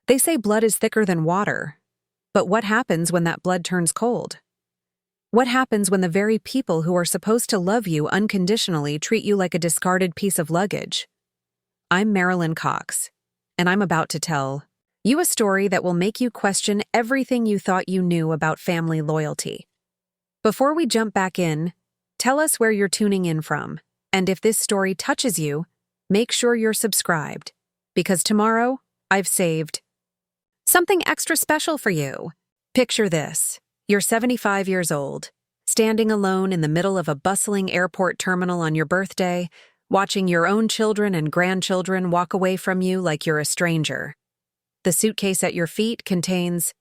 They say blood is thicker than water. But what happens when that blood turns cold? What happens when the very people who are supposed to love you unconditionally treat you like a discarded piece of luggage? I'm Marilyn Cox, and I'm about to tell you a story that will make you question everything you thought you knew about family loyalty. Before we jump back in, tell us where you're tuning in from, and if this story touches you, make sure you're subscribed, because tomorrow I've saved something extra special for you. Picture this. You're 75 years old, standing alone in the middle of a bustling airport terminal on your birthday, watching your own children and grandchildren walk away from you like you're a stranger. The suitcase at your feet contains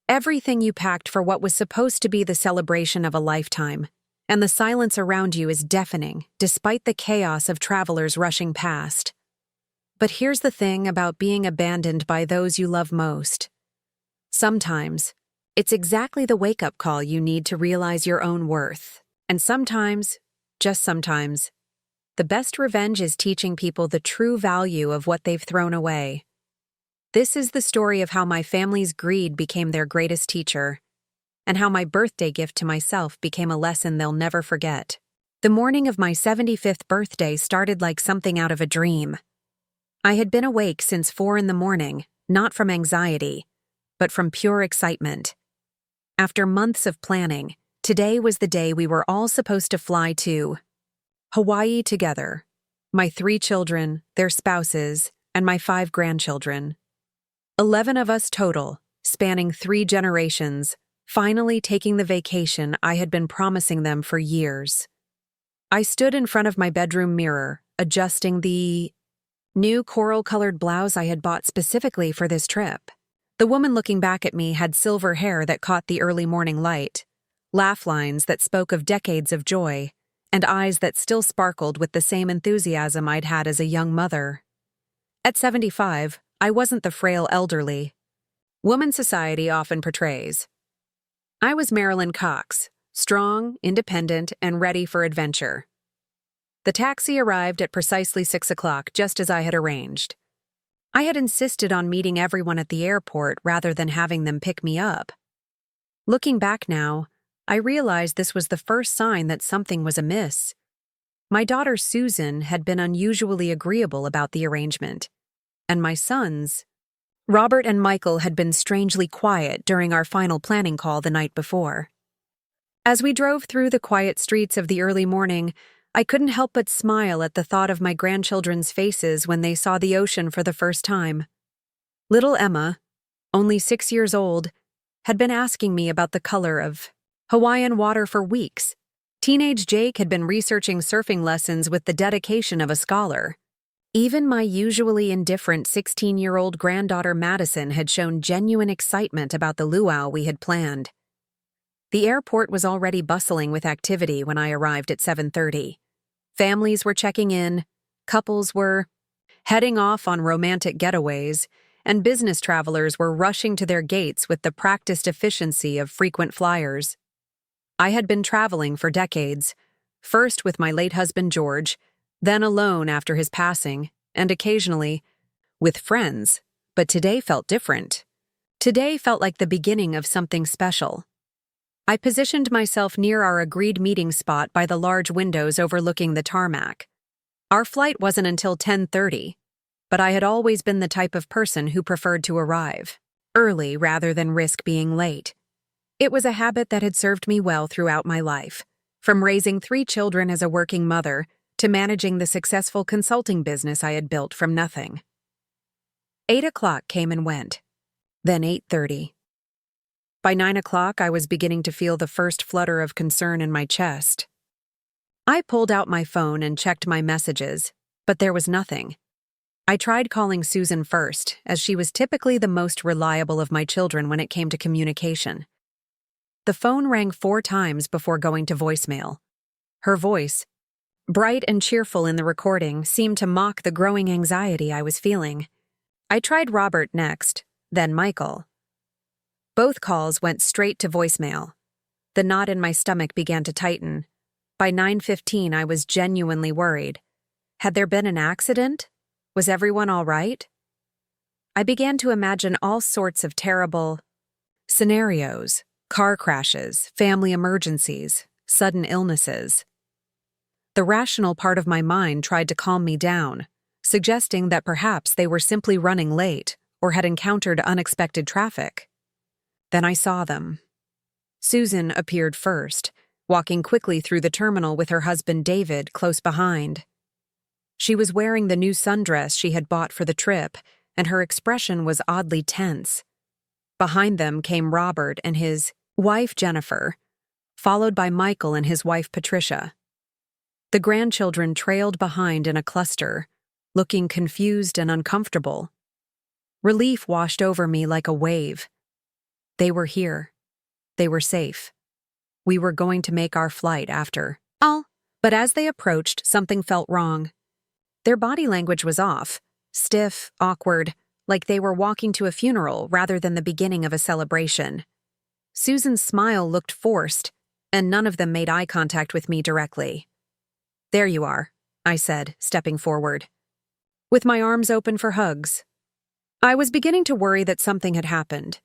everything you packed for what was supposed to be the celebration of a lifetime, and the silence around you is deafening, despite the chaos of travelers rushing past. But here's the thing about being abandoned by those you love most. Sometimes, it's exactly the wake-up call you need to realize your own worth. And sometimes, just sometimes, the best revenge is teaching people the true value of what they've thrown away. This is the story of how my family's greed became their greatest teacher, and how my birthday gift to myself became a lesson they'll never forget. The morning of my 75th birthday started like something out of a dream. I had been awake since 4 a.m, not from anxiety, but from pure excitement. After months of planning, today was the day we were all supposed to fly to Hawaii together. My 3 children, their spouses, and my 5 grandchildren. 11 of us total, spanning 3 generations, finally taking the vacation I had been promising them for years. I stood in front of my bedroom mirror, adjusting the new coral-colored blouse I had bought specifically for this trip. The woman looking back at me had silver hair that caught the early morning light, laugh lines that spoke of decades of joy, and eyes that still sparkled with the same enthusiasm I'd had as a young mother. At 75, I wasn't the frail elderly woman society often portrays. I was Marilyn Cox, strong, independent, and ready for adventure. The taxi arrived at precisely 6 o'clock, just as I had arranged. I had insisted on meeting everyone at the airport rather than having them pick me up. Looking back now, I realized this was the first sign that something was amiss. My daughter Susan had been unusually agreeable about the arrangement, and my sons, Robert and Michael, had been strangely quiet during our final planning call the night before. As we drove through the quiet streets of the early morning, I couldn't help but smile at the thought of my grandchildren's faces when they saw the ocean for the first time. Little Emma, only 6 years old, had been asking me about the color of Hawaiian water for weeks. Teenage Jake had been researching surfing lessons with the dedication of a scholar. Even my usually indifferent 16-year-old granddaughter Madison had shown genuine excitement about the luau we had planned. The airport was already bustling with activity when I arrived at 7:30. Families were checking in, couples were heading off on romantic getaways, and business travelers were rushing to their gates with the practiced efficiency of frequent flyers. I had been traveling for decades, first with my late husband George, then alone after his passing, and occasionally with friends, but today felt different. Today felt like the beginning of something special. I positioned myself near our agreed meeting spot by the large windows overlooking the tarmac. Our flight wasn't until 10:30, but I had always been the type of person who preferred to arrive early rather than risk being late. It was a habit that had served me well throughout my life, from raising 3 children as a working mother to managing the successful consulting business I had built from nothing. 8 o'clock came and went, then 8:30. By 9 o'clock, I was beginning to feel the first flutter of concern in my chest. I pulled out my phone and checked my messages, but there was nothing. I tried calling Susan first, as she was typically the most reliable of my children when it came to communication. The phone rang 4 times before going to voicemail. Her voice, bright and cheerful in the recording, seemed to mock the growing anxiety I was feeling. I tried Robert next, then Michael. Both calls went straight to voicemail. The knot in my stomach began to tighten. By 9:15, I was genuinely worried. Had there been an accident? Was everyone all right? I began to imagine all sorts of terrible scenarios: car crashes, family emergencies, sudden illnesses. The rational part of my mind tried to calm me down, suggesting that perhaps they were simply running late or had encountered unexpected traffic. Then I saw them. Susan appeared first, walking quickly through the terminal with her husband David close behind. She was wearing the new sundress she had bought for the trip, and her expression was oddly tense. Behind them came Robert and his wife Jennifer, followed by Michael and his wife Patricia. The grandchildren trailed behind in a cluster, looking confused and uncomfortable. Relief washed over me like a wave. They were here. They were safe. We were going to make our flight after all. But as they approached, something felt wrong. Their body language was off, stiff, awkward, like they were walking to a funeral rather than the beginning of a celebration. Susan's smile looked forced, and none of them made eye contact with me directly. "There you are," I said, stepping forward, with my arms open for hugs. I was beginning to worry that something had happened.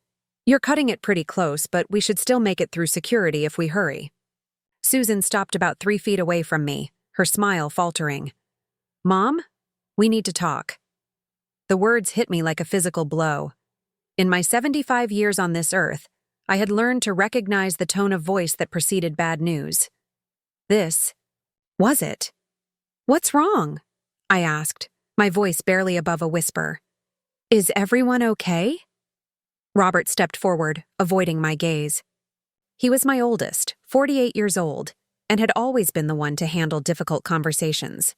"You're cutting it pretty close, but we should still make it through security if we hurry." Susan stopped about 3 feet away from me, her smile faltering. "Mom, we need to talk." The words hit me like a physical blow. In my 75 years on this earth, I had learned to recognize the tone of voice that preceded bad news. This was it. "What's wrong?" I asked, my voice barely above a whisper. "Is everyone okay?" Robert stepped forward, avoiding my gaze. He was my oldest, 48 years old, and had always been the one to handle difficult conversations.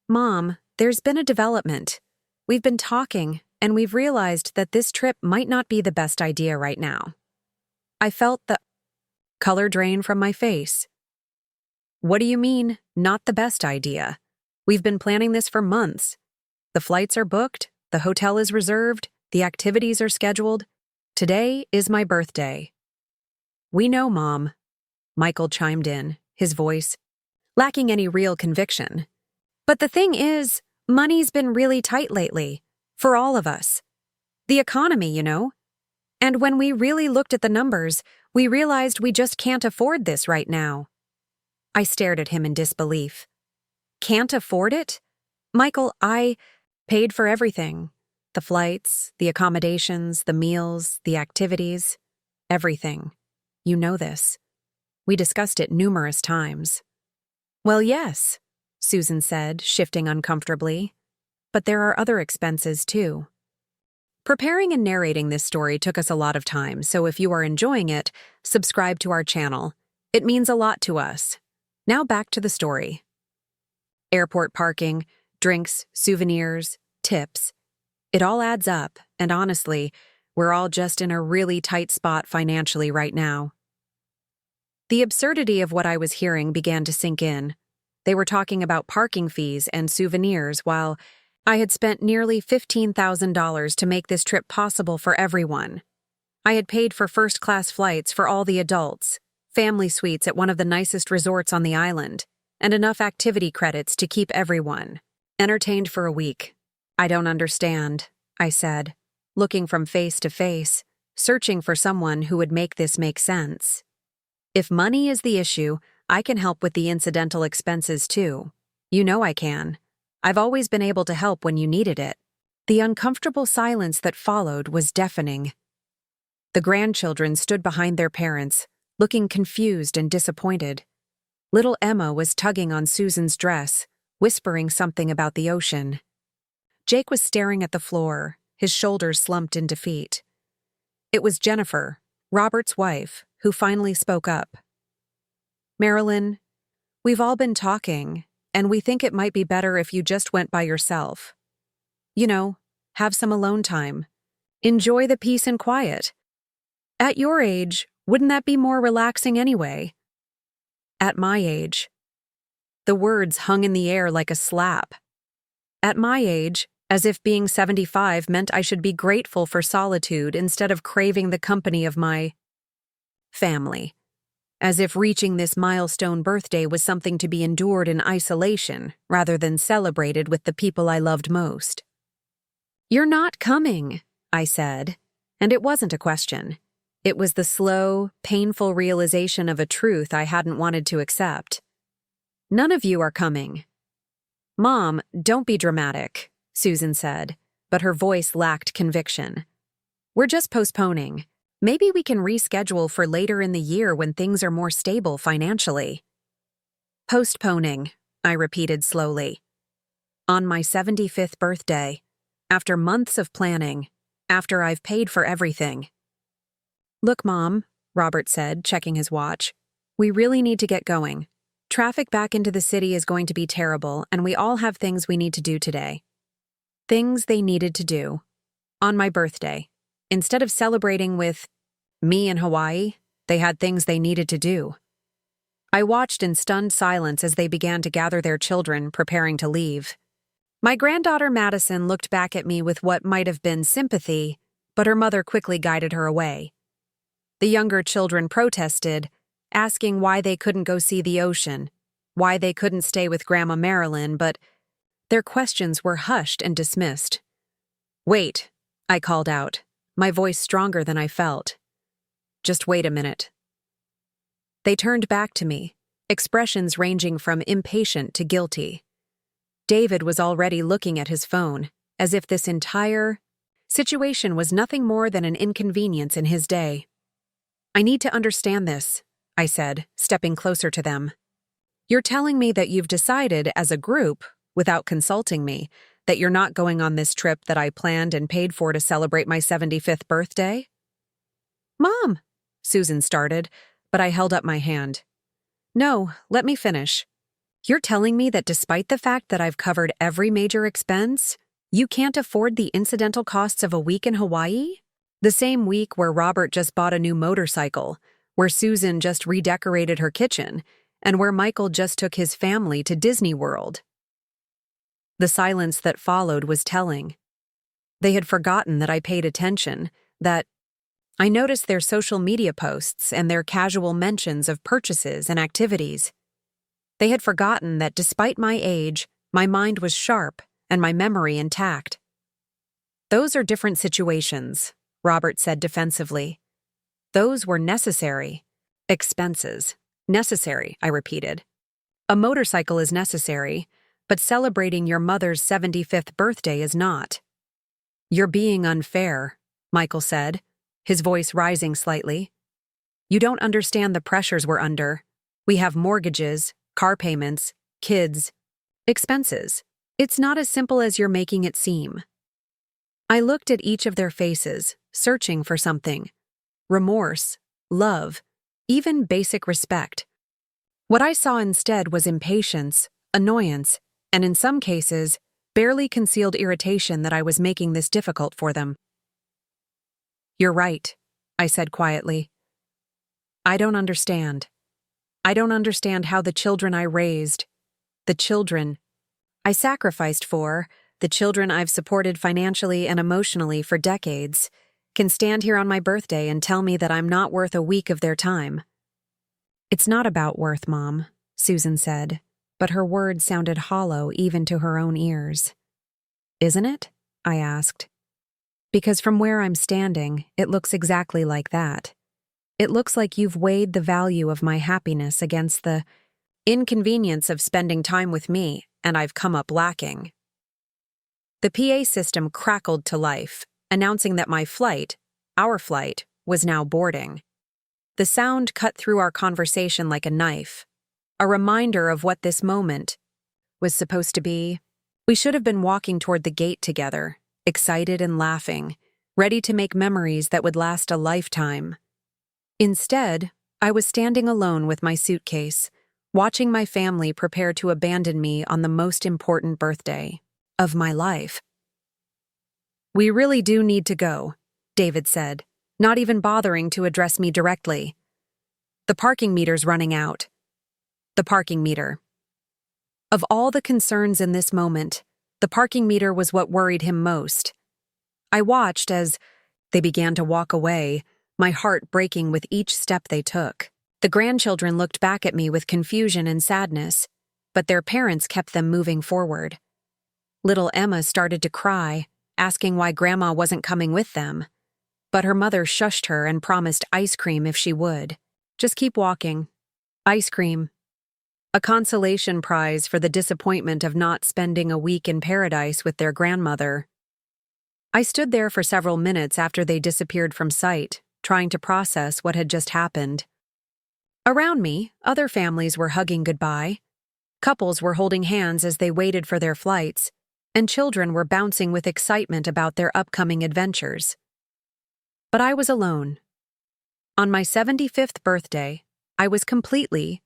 "Mom, there's been a development. We've been talking, and we've realized that this trip might not be the best idea right now." I felt the color drain from my face. "What do you mean, not the best idea? We've been planning this for months. The flights are booked, the hotel is reserved, the activities are scheduled. Today is my birthday." "We know, Mom," Michael chimed in, his voice lacking any real conviction. "But the thing is, money's been really tight lately, for all of us. The economy, you know. And when we really looked at the numbers, we realized we just can't afford this right now." I stared at him in disbelief. "Can't afford it? Michael, I paid for everything. The flights, the accommodations, the meals, the activities, everything. You know this. We discussed it numerous times." "Well, yes," Susan said, shifting uncomfortably. "But there are other expenses, too." Preparing and narrating this story took us a lot of time, so if you are enjoying it, subscribe to our channel. It means a lot to us. Now back to the story. Airport parking, drinks, souvenirs, tips. It all adds up, and honestly, we're all just in a really tight spot financially right now. The absurdity of what I was hearing began to sink in. They were talking about parking fees and souvenirs while I had spent nearly $15,000 to make this trip possible for everyone. I had paid for first-class flights for all the adults, family suites at one of the nicest resorts on the island, and enough activity credits to keep everyone entertained for a week. "I don't understand," I said, looking from face to face, searching for someone who would make this make sense. "If money is the issue, I can help with the incidental expenses too. You know I can. I've always been able to help when you needed it." The uncomfortable silence that followed was deafening. The grandchildren stood behind their parents, looking confused and disappointed. Little Emma was tugging on Susan's dress, whispering something about the ocean. Jake was staring at the floor, his shoulders slumped in defeat. It was Jennifer, Robert's wife, who finally spoke up. "Marilyn, we've all been talking, and we think it might be better if you just went by yourself. You know, have some alone time. Enjoy the peace and quiet. At your age, wouldn't that be more relaxing anyway?" "At my age." The words hung in the air like a slap. At my age, as if being 75 meant I should be grateful for solitude instead of craving the company of my family. As if reaching this milestone birthday was something to be endured in isolation rather than celebrated with the people I loved most. "You're not coming," I said, and it wasn't a question. It was the slow, painful realization of a truth I hadn't wanted to accept. "None of you are coming." "Mom, don't be dramatic," Susan said, but her voice lacked conviction. "We're just postponing. Maybe we can reschedule for later in the year when things are more stable financially." "Postponing," I repeated slowly. "On my 75th birthday, after months of planning, after I've paid for everything." "Look, Mom," Robert said, checking his watch, "we really need to get going. Traffic back into the city is going to be terrible, and we all have things we need to do today." Things they needed to do. On my birthday. Instead of celebrating with me in Hawaii, they had things they needed to do. I watched in stunned silence as they began to gather their children, preparing to leave. My granddaughter Madison looked back at me with what might have been sympathy, but her mother quickly guided her away. The younger children protested, asking why they couldn't go see the ocean, why they couldn't stay with Grandma Marilyn, but their questions were hushed and dismissed. "Wait," I called out, my voice stronger than I felt. "Just wait a minute." They turned back to me, expressions ranging from impatient to guilty. David was already looking at his phone, as if this entire situation was nothing more than an inconvenience in his day. "I need to understand this," I said, stepping closer to them. "You're telling me that you've decided as a group, without consulting me, that you're not going on this trip that I planned and paid for to celebrate my 75th birthday?" "Mom," Susan started, but I held up my hand. "No, let me finish. You're telling me that despite the fact that I've covered every major expense, you can't afford the incidental costs of a week in Hawaii? The same week where Robert just bought a new motorcycle, where Susan just redecorated her kitchen, and where Michael just took his family to Disney World." The silence that followed was telling. They had forgotten that I paid attention, that I noticed their social media posts and their casual mentions of purchases and activities. They had forgotten that despite my age, my mind was sharp and my memory intact. "Those are different situations," Robert said defensively. "Those were necessary expenses." "Necessary," I repeated. "A motorcycle is necessary, but celebrating your mother's 75th birthday is not." "You're being unfair," Michael said, his voice rising slightly. "You don't understand the pressures we're under. We have mortgages, car payments, kids, expenses. It's not as simple as you're making it seem." I looked at each of their faces, searching for something. Remorse, love, even basic respect. What I saw instead was impatience, annoyance, and in some cases, barely concealed irritation that I was making this difficult for them. "You're right," I said quietly. "I don't understand. I don't understand how the children I raised, the children I sacrificed for, the children I've supported financially and emotionally for decades, can stand here on my birthday and tell me that I'm not worth a week of their time." "It's not about worth, Mom," Susan said, but her words sounded hollow even to her own ears. "Isn't it?" I asked. "Because from where I'm standing, it looks exactly like that. It looks like you've weighed the value of my happiness against the inconvenience of spending time with me, and I've come up lacking." The PA system crackled to life, announcing that my flight, our flight, was now boarding. The sound cut through our conversation like a knife, a reminder of what this moment was supposed to be. We should have been walking toward the gate together, excited and laughing, ready to make memories that would last a lifetime. Instead, I was standing alone with my suitcase, watching my family prepare to abandon me on the most important birthday of my life. "We really do need to go," David said, not even bothering to address me directly. "The parking meter's running out." The parking meter. Of all the concerns in this moment, the parking meter was what worried him most. I watched as they began to walk away, my heart breaking with each step they took. The grandchildren looked back at me with confusion and sadness, but their parents kept them moving forward. Little Emma started to cry, asking why Grandma wasn't coming with them. But her mother shushed her and promised ice cream if she would. Just keep walking. Ice cream. A consolation prize for the disappointment of not spending a week in paradise with their grandmother. I stood there for several minutes after they disappeared from sight, trying to process what had just happened. Around me, other families were hugging goodbye. Couples were holding hands as they waited for their flights, and children were bouncing with excitement about their upcoming adventures. But I was alone. On my 75th birthday, I was completely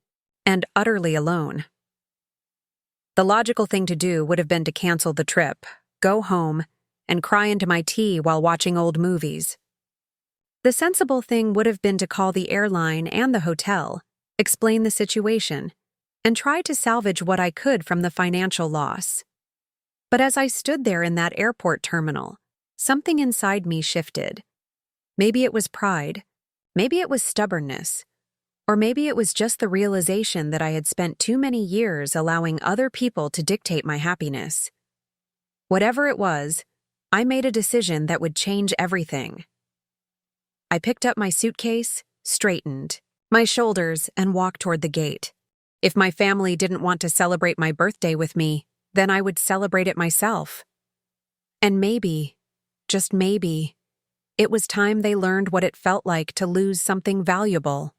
and utterly alone. The logical thing to do would have been to cancel the trip, go home, and cry into my tea while watching old movies. The sensible thing would have been to call the airline and the hotel, explain the situation, and try to salvage what I could from the financial loss. But as I stood there in that airport terminal, something inside me shifted. Maybe it was pride, maybe it was stubbornness, or maybe it was just the realization that I had spent too many years allowing other people to dictate my happiness. Whatever it was, I made a decision that would change everything. I picked up my suitcase, straightened my shoulders, and walked toward the gate. If my family didn't want to celebrate my birthday with me, then I would celebrate it myself. And maybe, just maybe, it was time they learned what it felt like to lose something valuable.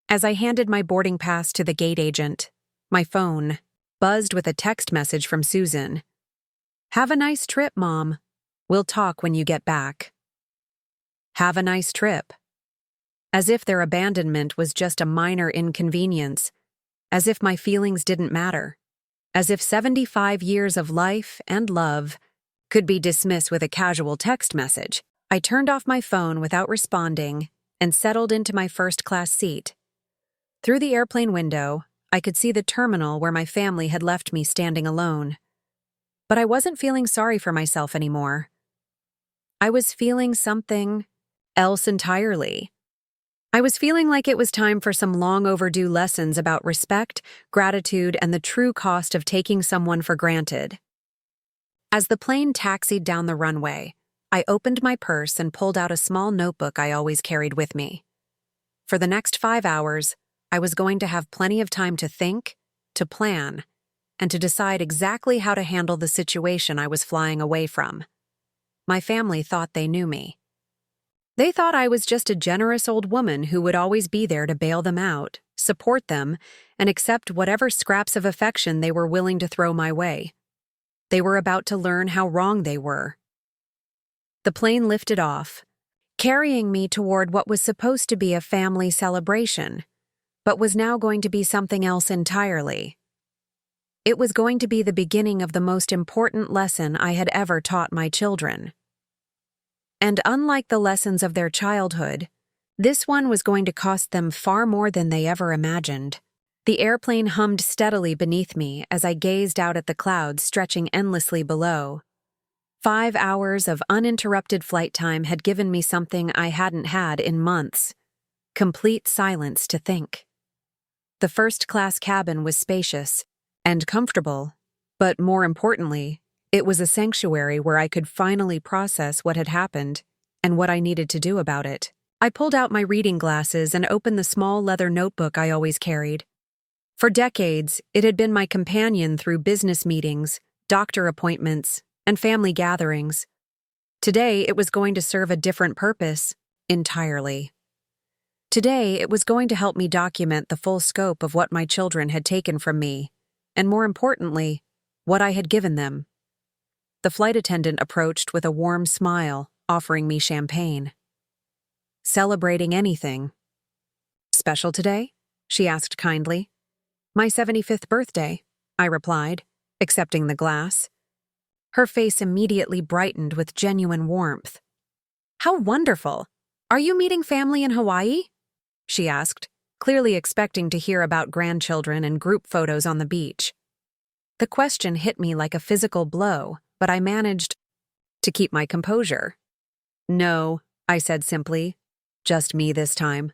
As I handed my boarding pass to the gate agent, my phone buzzed with a text message from Susan. "Have a nice trip, Mom. We'll talk when you get back." Have a nice trip. As if their abandonment was just a minor inconvenience, as if my feelings didn't matter, as if 75 years of life and love could be dismissed with a casual text message. I turned off my phone without responding and settled into my first-class seat. Through the airplane window, I could see the terminal where my family had left me standing alone. But I wasn't feeling sorry for myself anymore. I was feeling something else entirely. I was feeling like it was time for some long overdue lessons about respect, gratitude, and the true cost of taking someone for granted. As the plane taxied down the runway, I opened my purse and pulled out a small notebook I always carried with me. For the next 5 hours, I was going to have plenty of time to think, to plan, and to decide exactly how to handle the situation I was flying away from. My family thought they knew me. They thought I was just a generous old woman who would always be there to bail them out, support them, and accept whatever scraps of affection they were willing to throw my way. They were about to learn how wrong they were. The plane lifted off, carrying me toward what was supposed to be a family celebration, but was now going to be something else entirely. It was going to be the beginning of the most important lesson I had ever taught my children. And unlike the lessons of their childhood, this one was going to cost them far more than they ever imagined. The airplane hummed steadily beneath me as I gazed out at the clouds stretching endlessly below. 5 hours of uninterrupted flight time had given me something I hadn't had in months: complete silence to think. The first-class cabin was spacious and comfortable, but more importantly, it was a sanctuary where I could finally process what had happened and what I needed to do about it. I pulled out my reading glasses and opened the small leather notebook I always carried. For decades, it had been my companion through business meetings, doctor appointments, and family gatherings. Today, it was going to serve a different purpose entirely. Today, it was going to help me document the full scope of what my children had taken from me, and more importantly, what I had given them. The flight attendant approached with a warm smile, offering me champagne. "Celebrating anything." "Special today?" she asked kindly. "My 75th birthday," I replied, accepting the glass. Her face immediately brightened with genuine warmth. "How wonderful! Are you meeting family in Hawaii?" she asked, clearly expecting to hear about grandchildren and group photos on the beach. The question hit me like a physical blow, but I managed to keep my composure. "No," I said simply. "Just me this time."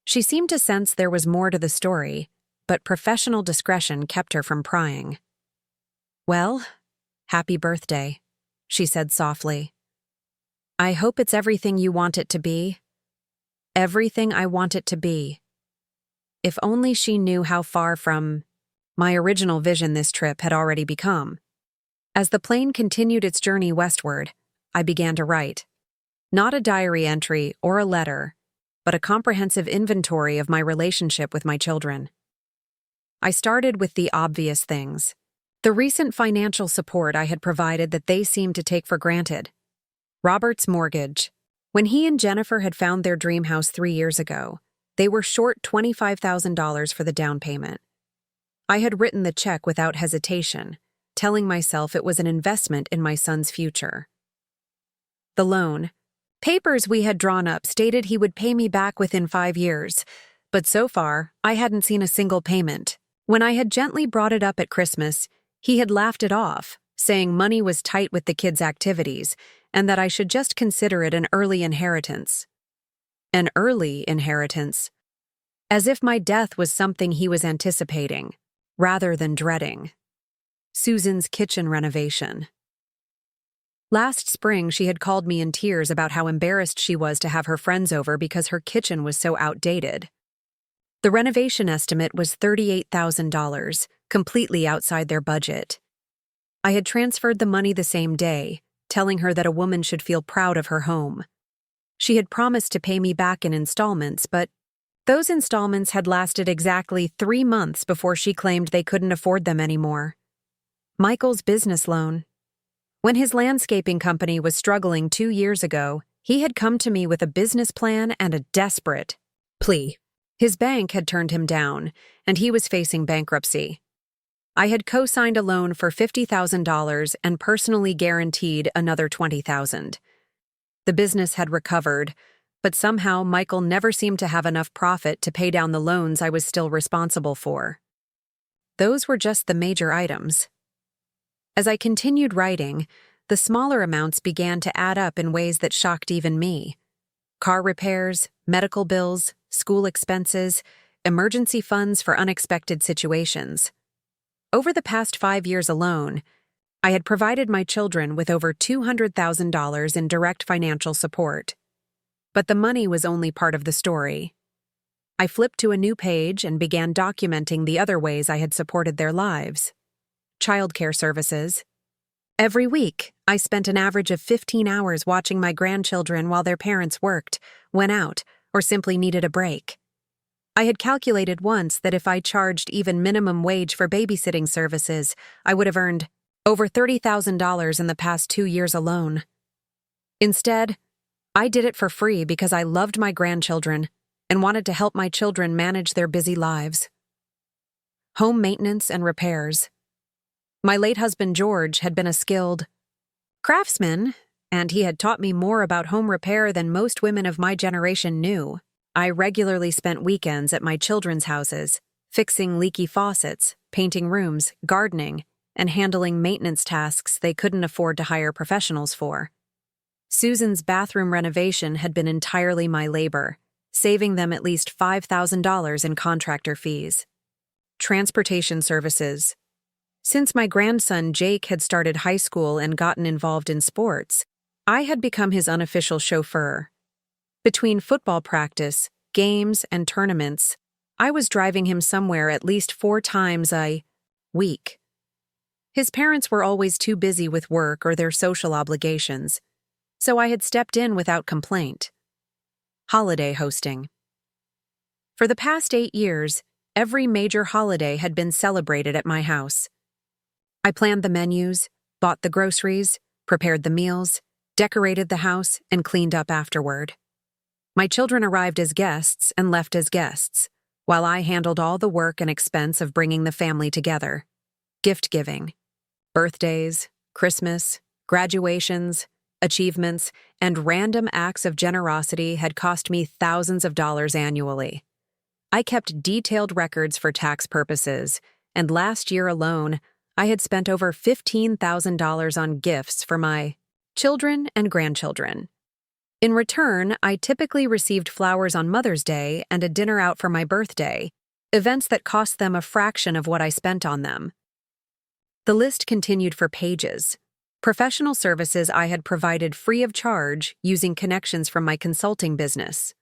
She seemed to sense there was more to the story, but professional discretion kept her from prying. "Well, happy birthday," she said softly. I hope it's everything you want it to be. Everything I want it to be. If only she knew how far from my original vision this trip had already become. As the plane continued its journey westward, I began to write. Not a diary entry or a letter, but a comprehensive inventory of my relationship with my children. I started with the obvious things. The recent financial support I had provided that they seemed to take for granted. Robert's mortgage. When he and Jennifer had found their dream house 3 years ago, they were short $25,000 for the down payment. I had written the check without hesitation, telling myself it was an investment in my son's future. The loan. Papers we had drawn up stated he would pay me back within 5 years, but so far, I hadn't seen a single payment. When I had gently brought it up at Christmas, he had laughed it off, saying money was tight with the kids' activities and that I should just consider it an early inheritance. An early inheritance. As if my death was something he was anticipating, rather than dreading. Susan's kitchen renovation. Last spring, she had called me in tears about how embarrassed she was to have her friends over because her kitchen was so outdated. The renovation estimate was $38,000, completely outside their budget. I had transferred the money the same day, telling her that a woman should feel proud of her home. She had promised to pay me back in installments, but those installments had lasted exactly 3 months before she claimed they couldn't afford them anymore. Michael's business loan. When his landscaping company was struggling 2 years ago, he had come to me with a business plan and a desperate plea. His bank had turned him down, and he was facing bankruptcy. I had co-signed a loan for $50,000 and personally guaranteed another $20,000. The business had recovered, but somehow Michael never seemed to have enough profit to pay down the loans I was still responsible for. Those were just the major items. As I continued writing, the smaller amounts began to add up in ways that shocked even me. Car repairs, medical bills, school expenses, emergency funds for unexpected situations. Over the past 5 years alone, I had provided my children with over $200,000 in direct financial support. But the money was only part of the story. I flipped to a new page and began documenting the other ways I had supported their lives. Childcare services. Every week, I spent an average of 15 hours watching my grandchildren while their parents worked, went out, or simply needed a break. I had calculated once that if I charged even minimum wage for babysitting services, I would have earned over $30,000 in the past 2 years alone. Instead, I did it for free because I loved my grandchildren and wanted to help my children manage their busy lives. Home maintenance and repairs. My late husband George had been a skilled craftsman, and he had taught me more about home repair than most women of my generation knew. I regularly spent weekends at my children's houses, fixing leaky faucets, painting rooms, gardening, and handling maintenance tasks they couldn't afford to hire professionals for. Susan's bathroom renovation had been entirely my labor, saving them at least $5,000 in contractor fees. Transportation services. Since my grandson Jake had started high school and gotten involved in sports, I had become his unofficial chauffeur. Between football practice, games, and tournaments, I was driving him somewhere at least 4 times a week. His parents were always too busy with work or their social obligations, so I had stepped in without complaint. Holiday hosting. For the past 8 years, every major holiday had been celebrated at my house. I planned the menus, bought the groceries, prepared the meals, decorated the house, and cleaned up afterward. My children arrived as guests and left as guests, while I handled all the work and expense of bringing the family together. Gift-giving, birthdays, Christmas, graduations, achievements, and random acts of generosity had cost me thousands of dollars annually. I kept detailed records for tax purposes, and last year alone, I had spent over $15,000 on gifts for my children and grandchildren. In return, I typically received flowers on Mother's Day and a dinner out for my birthday, events that cost them a fraction of what I spent on them. The list continued for pages. Professional services I had provided free of charge using connections from my consulting business,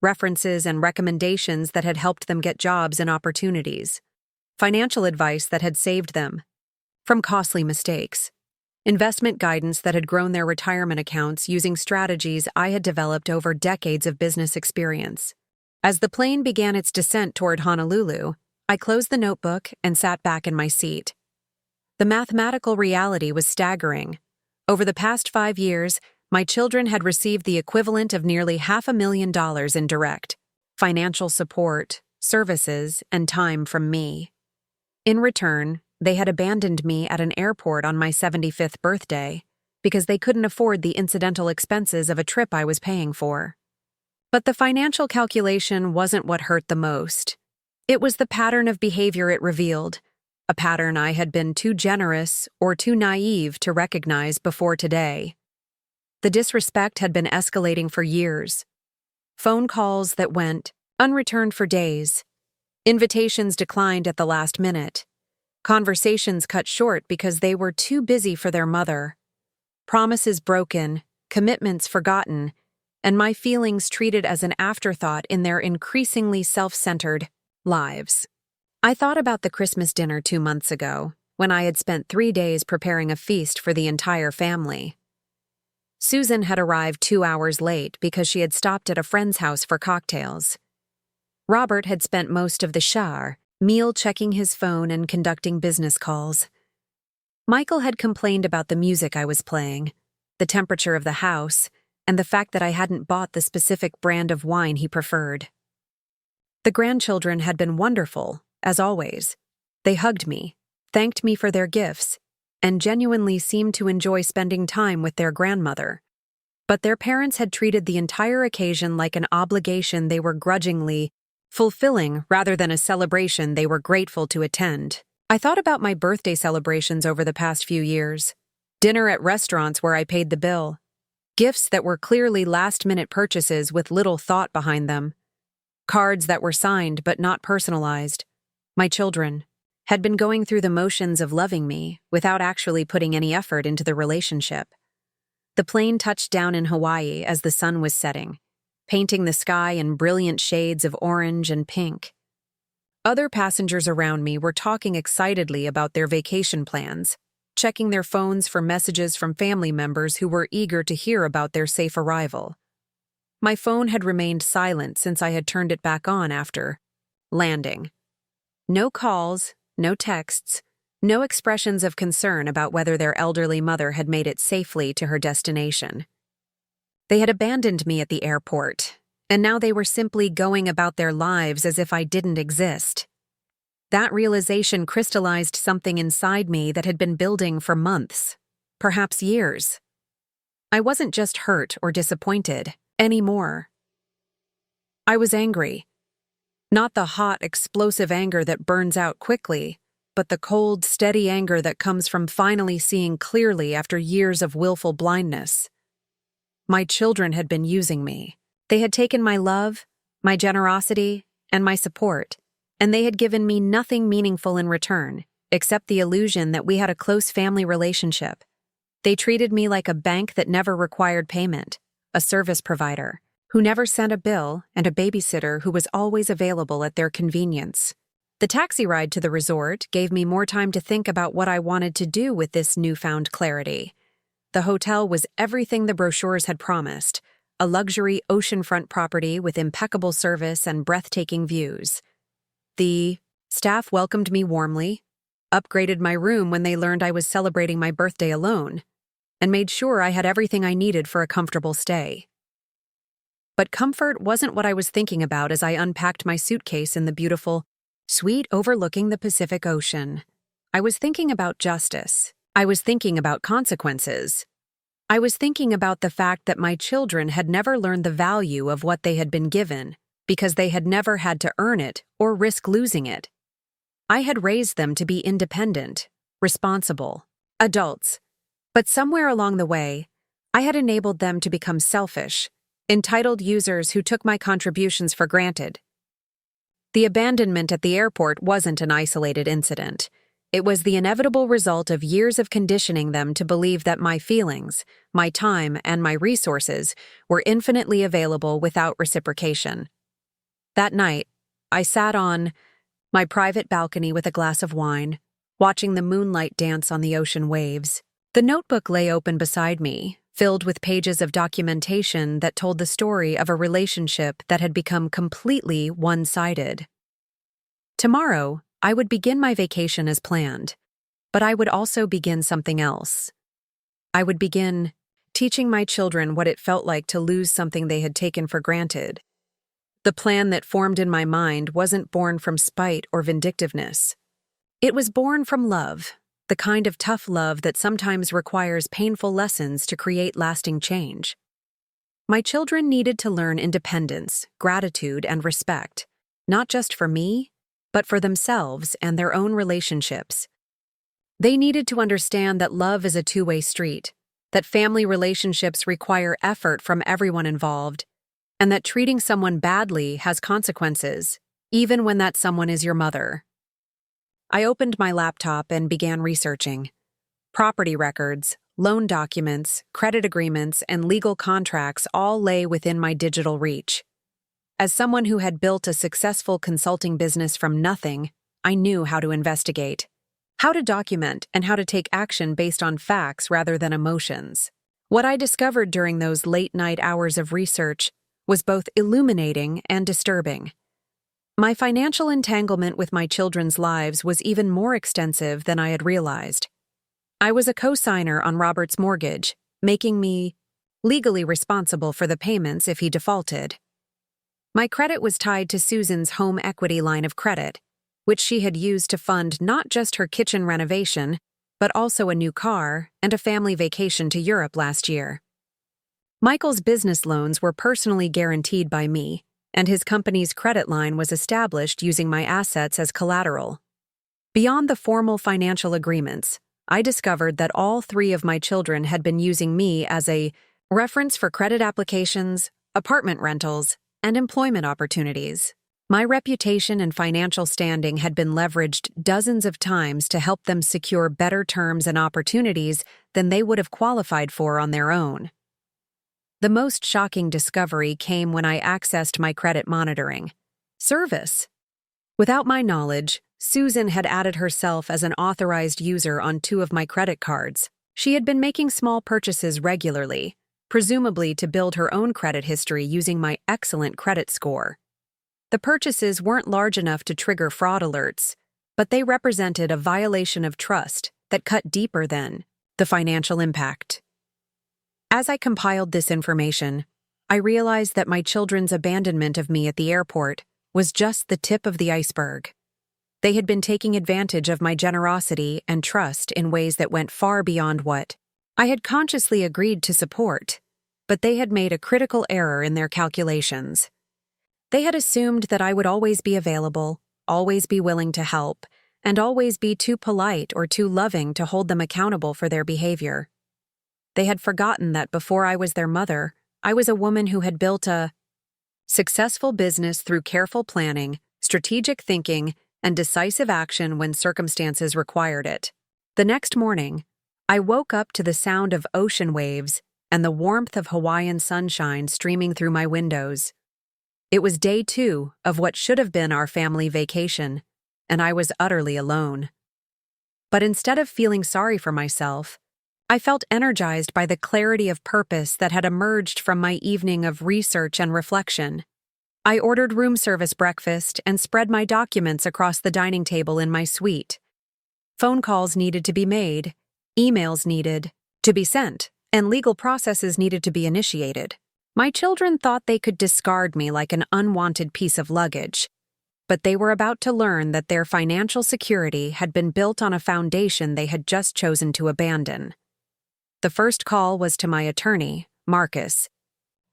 references and recommendations that had helped them get jobs and opportunities, financial advice that had saved them from costly mistakes, investment guidance that had grown their retirement accounts using strategies I had developed over decades of business experience. As the plane began its descent toward Honolulu, I closed the notebook and sat back in my seat. The mathematical reality was staggering. Over the past 5 years, my children had received the equivalent of nearly $500,000 in direct financial support, services, and time from me. In return, they had abandoned me at an airport on my 75th birthday because they couldn't afford the incidental expenses of a trip I was paying for. But the financial calculation wasn't what hurt the most. It was the pattern of behavior it revealed, a pattern I had been too generous or too naive to recognize before today. The disrespect had been escalating for years. Phone calls that went unreturned for days. Invitations declined at the last minute. Conversations cut short because they were too busy for their mother. Promises broken, commitments forgotten, and my feelings treated as an afterthought in their increasingly self-centered lives. I thought about the Christmas dinner 2 months ago, when I had spent 3 days preparing a feast for the entire family. Susan had arrived 2 hours late because she had stopped at a friend's house for cocktails. Robert had spent most of the shower meal checking his phone and conducting business calls. Michael had complained about the music I was playing, the temperature of the house, and the fact that I hadn't bought the specific brand of wine he preferred. The grandchildren had been wonderful, as always. They hugged me, thanked me for their gifts, and genuinely seemed to enjoy spending time with their grandmother. But their parents had treated the entire occasion like an obligation they were grudgingly fulfilling rather than a celebration they were grateful to attend. I thought about my birthday celebrations over the past few years. Dinner at restaurants where I paid the bill. Gifts that were clearly last-minute purchases with little thought behind them. Cards that were signed but not personalized. My children had been going through the motions of loving me without actually putting any effort into the relationship. The plane touched down in Hawaii as the sun was setting, painting the sky in brilliant shades of orange and pink. Other passengers around me were talking excitedly about their vacation plans, checking their phones for messages from family members who were eager to hear about their safe arrival. My phone had remained silent since I had turned it back on after landing. No calls, no texts, no expressions of concern about whether their elderly mother had made it safely to her destination. They had abandoned me at the airport, and now they were simply going about their lives as if I didn't exist. That realization crystallized something inside me that had been building for months, perhaps years. I wasn't just hurt or disappointed anymore. I was angry. Not the hot, explosive anger that burns out quickly, but the cold, steady anger that comes from finally seeing clearly after years of willful blindness. My children had been using me. They had taken my love, my generosity, and my support, and they had given me nothing meaningful in return, except the illusion that we had a close family relationship. They treated me like a bank that never required payment, a service provider who never sent a bill, and a babysitter who was always available at their convenience. The taxi ride to the resort gave me more time to think about what I wanted to do with this newfound clarity. The hotel was everything the brochures had promised, a luxury oceanfront property with impeccable service and breathtaking views. The staff welcomed me warmly, upgraded my room when they learned I was celebrating my birthday alone, and made sure I had everything I needed for a comfortable stay. But comfort wasn't what I was thinking about as I unpacked my suitcase in the beautiful suite overlooking the Pacific Ocean. I was thinking about justice. I was thinking about consequences. I was thinking about the fact that my children had never learned the value of what they had been given because they had never had to earn it or risk losing it. I had raised them to be independent, responsible, adults, but somewhere along the way, I had enabled them to become selfish, entitled users who took my contributions for granted. The abandonment at the airport wasn't an isolated incident. It was the inevitable result of years of conditioning them to believe that my feelings, my time, and my resources were infinitely available without reciprocation. That night, I sat on my private balcony with a glass of wine, watching the moonlight dance on the ocean waves. The notebook lay open beside me, filled with pages of documentation that told the story of a relationship that had become completely one-sided. Tomorrow, I would begin my vacation as planned, but I would also begin something else. I would begin teaching my children what it felt like to lose something they had taken for granted. The plan that formed in my mind wasn't born from spite or vindictiveness. It was born from love, the kind of tough love that sometimes requires painful lessons to create lasting change. My children needed to learn independence, gratitude, and respect, not just for me, but for themselves and their own relationships. They needed to understand that love is a two-way street, that family relationships require effort from everyone involved, and that treating someone badly has consequences, even when that someone is your mother. I opened my laptop and began researching. Property records, loan documents, credit agreements, and legal contracts all lay within my digital reach. As someone who had built a successful consulting business from nothing, I knew how to investigate, how to document, and how to take action based on facts rather than emotions. What I discovered during those late-night hours of research was both illuminating and disturbing. My financial entanglement with my children's lives was even more extensive than I had realized. I was a co-signer on Robert's mortgage, making me legally responsible for the payments if he defaulted. My credit was tied to Susan's home equity line of credit, which she had used to fund not just her kitchen renovation, but also a new car and a family vacation to Europe last year. Michael's business loans were personally guaranteed by me, and his company's credit line was established using my assets as collateral. Beyond the formal financial agreements, I discovered that all three of my children had been using me as a reference for credit applications, apartment rentals, and employment opportunities. My reputation and financial standing had been leveraged dozens of times to help them secure better terms and opportunities than they would have qualified for on their own. The most shocking discovery came when I accessed my credit monitoring service. Without my knowledge, Susan had added herself as an authorized user on 2 of my credit cards. She had been making small purchases regularly, presumably to build her own credit history using my excellent credit score. The purchases weren't large enough to trigger fraud alerts, but they represented a violation of trust that cut deeper than the financial impact. As I compiled this information, I realized that my children's abandonment of me at the airport was just the tip of the iceberg. They had been taking advantage of my generosity and trust in ways that went far beyond what I had consciously agreed to support, but they had made a critical error in their calculations. They had assumed that I would always be available, always be willing to help, and always be too polite or too loving to hold them accountable for their behavior. They had forgotten that before I was their mother, I was a woman who had built a successful business through careful planning, strategic thinking, and decisive action when circumstances required it. The next morning, I woke up to the sound of ocean waves and the warmth of Hawaiian sunshine streaming through my windows. It was day 2 of what should have been our family vacation, and I was utterly alone. But instead of feeling sorry for myself, I felt energized by the clarity of purpose that had emerged from my evening of research and reflection. I ordered room service breakfast and spread my documents across the dining table in my suite. Phone calls needed to be made, emails needed to be sent, and legal processes needed to be initiated. My children thought they could discard me like an unwanted piece of luggage, but they were about to learn that their financial security had been built on a foundation they had just chosen to abandon. The first call was to my attorney, Marcus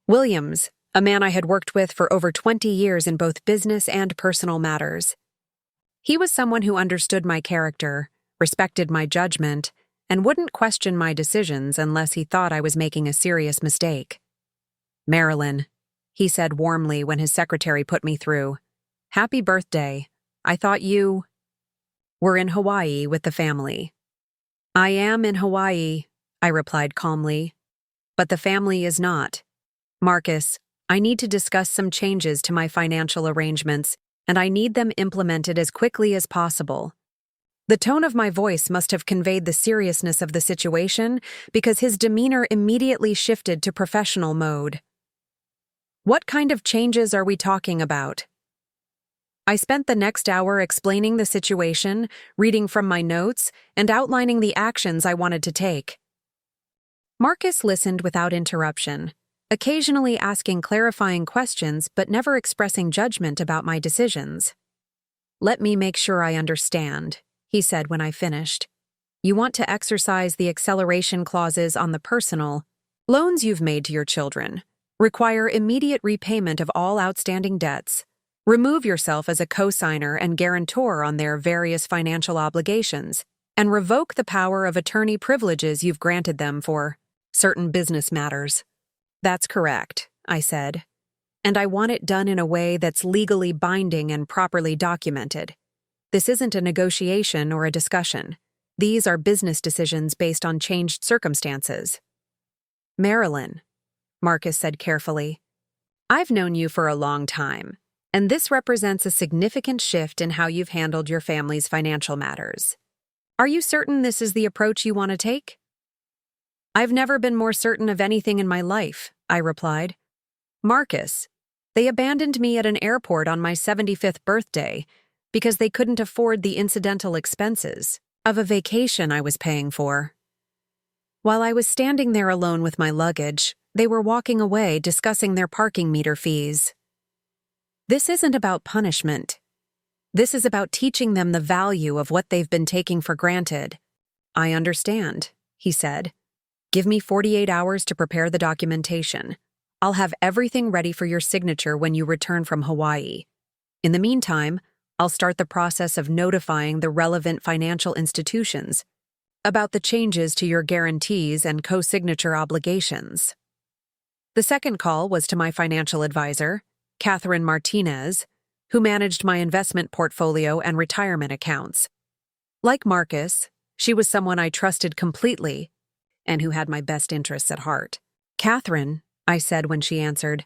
Williams, a man I had worked with for over 20 years in both business and personal matters. He was someone who understood my character, respected my judgment, and wouldn't question my decisions unless he thought I was making a serious mistake. "Marilyn," he said warmly when his secretary put me through. "Happy birthday. I thought you—" We're in Hawaii with the family. I am in Hawaii, I replied calmly. But the family is not. Marcus, I need to discuss some changes to my financial arrangements, and I need them implemented as quickly as possible. The tone of my voice must have conveyed the seriousness of the situation because his demeanor immediately shifted to professional mode. What kind of changes are we talking about? I spent the next hour explaining the situation, reading from my notes, and outlining the actions I wanted to take. Marcus listened without interruption, occasionally asking clarifying questions but never expressing judgment about my decisions. Let me make sure I understand, he said when I finished. You want to exercise the acceleration clauses on the personal loans you've made to your children, require immediate repayment of all outstanding debts, remove yourself as a co-signer and guarantor on their various financial obligations, and revoke the power of attorney privileges you've granted them for certain business matters. That's correct, I said. And I want it done in a way that's legally binding and properly documented. This isn't a negotiation or a discussion. These are business decisions based on changed circumstances. Marilyn, Marcus said carefully, I've known you for a long time, and this represents a significant shift in how you've handled your family's financial matters. Are you certain this is the approach you want to take? I've never been more certain of anything in my life, I replied. Marcus, they abandoned me at an airport on my 75th birthday because they couldn't afford the incidental expenses of a vacation I was paying for. While I was standing there alone with my luggage, they were walking away discussing their parking meter fees. This isn't about punishment. This is about teaching them the value of what they've been taking for granted. I understand, he said. Give me 48 hours to prepare the documentation. I'll have everything ready for your signature when you return from Hawaii. In the meantime, I'll start the process of notifying the relevant financial institutions about the changes to your guarantees and co-signature obligations. The second call was to my financial advisor, Catherine Martinez, who managed my investment portfolio and retirement accounts. Like Marcus, she was someone I trusted completely and who had my best interests at heart. Catherine, I said when she answered,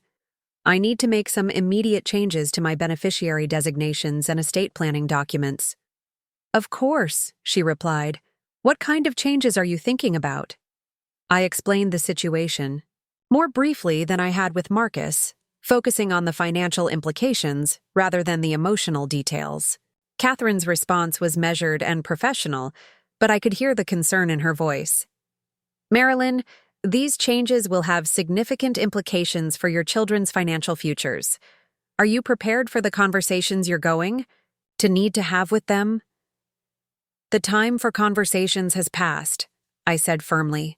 I need to make some immediate changes to my beneficiary designations and estate planning documents. Of course, she replied. What kind of changes are you thinking about? I explained the situation, more briefly than I had with Marcus, focusing on the financial implications rather than the emotional details. Catherine's response was measured and professional, but I could hear the concern in her voice. Marilyn, these changes will have significant implications for your children's financial futures. Are you prepared for the conversations you're going to need to have with them? The time for conversations has passed, I said firmly.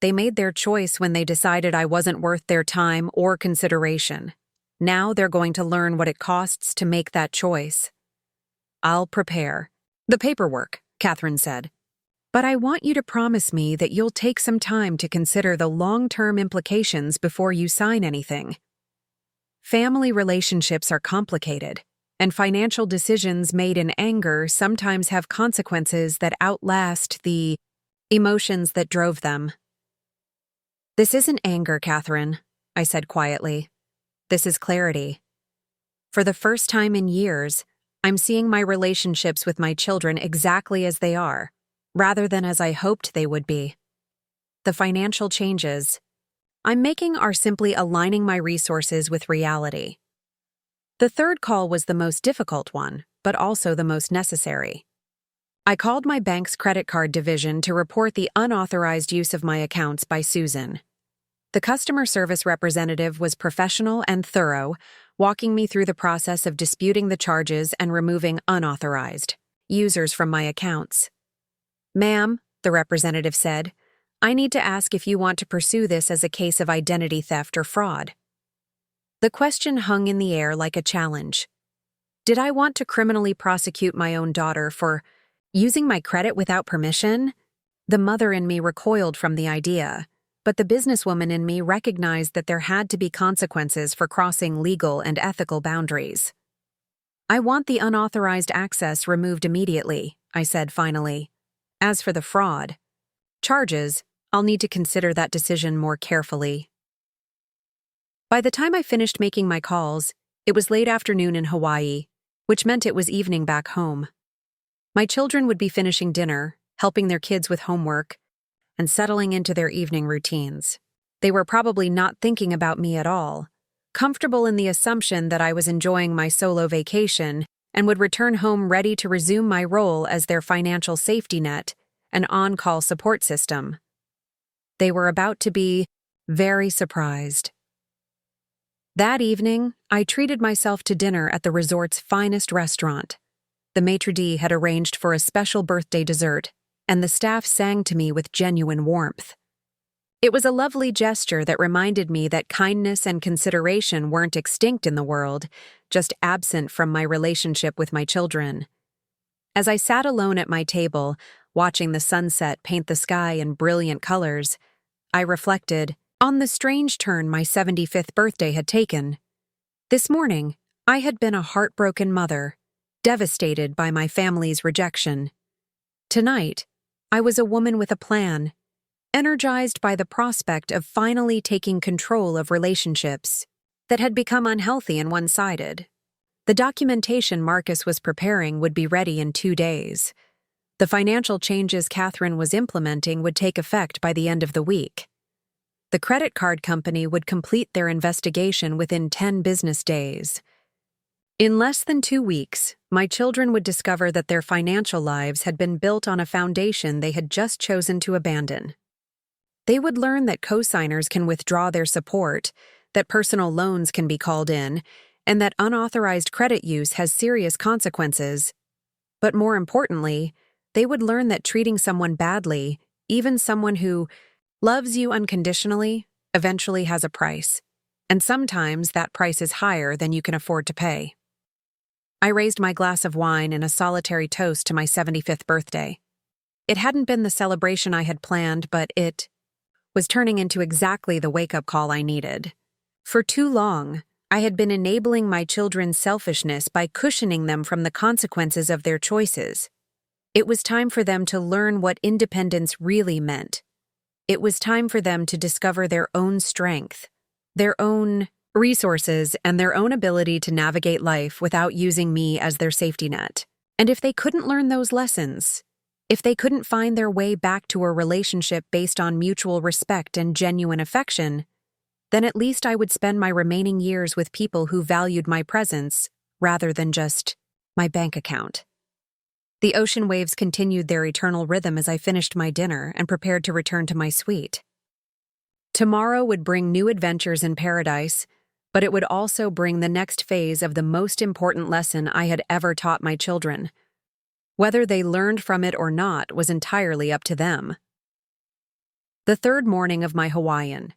They made their choice when they decided I wasn't worth their time or consideration. Now they're going to learn what it costs to make that choice. I'll prepare the paperwork, Catherine said. But I want you to promise me that you'll take some time to consider the long-term implications before you sign anything. Family relationships are complicated, and financial decisions made in anger sometimes have consequences that outlast the emotions that drove them. This isn't anger, Catherine, I said quietly. This is clarity. For the first time in years, I'm seeing my relationships with my children exactly as they are, rather than as I hoped they would be. The financial changes I'm making are simply aligning my resources with reality. The third call was the most difficult one, but also the most necessary. I called my bank's credit card division to report the unauthorized use of my accounts by Susan. The customer service representative was professional and thorough, walking me through the process of disputing the charges and removing unauthorized users from my accounts. Ma'am, the representative said, I need to ask if you want to pursue this as a case of identity theft or fraud. The question hung in the air like a challenge. Did I want to criminally prosecute my own daughter for using my credit without permission? The mother in me recoiled from the idea, but the businesswoman in me recognized that there had to be consequences for crossing legal and ethical boundaries. I want the unauthorized access removed immediately, I said finally. As for the fraud charges, I'll need to consider that decision more carefully. By the time I finished making my calls, it was late afternoon in Hawaii, which meant it was evening back home. My children would be finishing dinner, helping their kids with homework, and settling into their evening routines. They were probably not thinking about me at all, comfortable in the assumption that I was enjoying my solo vacation and would return home ready to resume my role as their financial safety net and on-call support system. They were about to be very surprised. That evening, I treated myself to dinner at the resort's finest restaurant. The maitre d' had arranged for a special birthday dessert, and the staff sang to me with genuine warmth. It was a lovely gesture that reminded me that kindness and consideration weren't extinct in the world, just absent from my relationship with my children. As I sat alone at my table, watching the sunset paint the sky in brilliant colors, I reflected on the strange turn my 75th birthday had taken. This morning, I had been a heartbroken mother, devastated by my family's rejection. Tonight, I was a woman with a plan, energized by the prospect of finally taking control of relationships that had become unhealthy and one-sided. The documentation Marcus was preparing would be ready in 2 days. The financial changes Catherine was implementing would take effect by the end of the week. The credit card company would complete their investigation within 10 business days. In less than 2 weeks, my children would discover that their financial lives had been built on a foundation they had just chosen to abandon. They would learn that co-signers can withdraw their support, that personal loans can be called in, and that unauthorized credit use has serious consequences. But more importantly, they would learn that treating someone badly, even someone who loves you unconditionally, eventually has a price, and sometimes that price is higher than you can afford to pay. I raised my glass of wine in a solitary toast to my 75th birthday. It hadn't been the celebration I had planned, but it was turning into exactly the wake-up call I needed. For too long, I had been enabling my children's selfishness by cushioning them from the consequences of their choices. It was time for them to learn what independence really meant. It was time for them to discover their own strength, their own resources, and their own ability to navigate life without using me as their safety net. And if they couldn't learn those lessons, if they couldn't find their way back to a relationship based on mutual respect and genuine affection, then at least I would spend my remaining years with people who valued my presence rather than just my bank account. The ocean waves continued their eternal rhythm as I finished my dinner and prepared to return to my suite. Tomorrow would bring new adventures in paradise, but it would also bring the next phase of the most important lesson I had ever taught my children. Whether they learned from it or not was entirely up to them. The third morning of my Hawaiian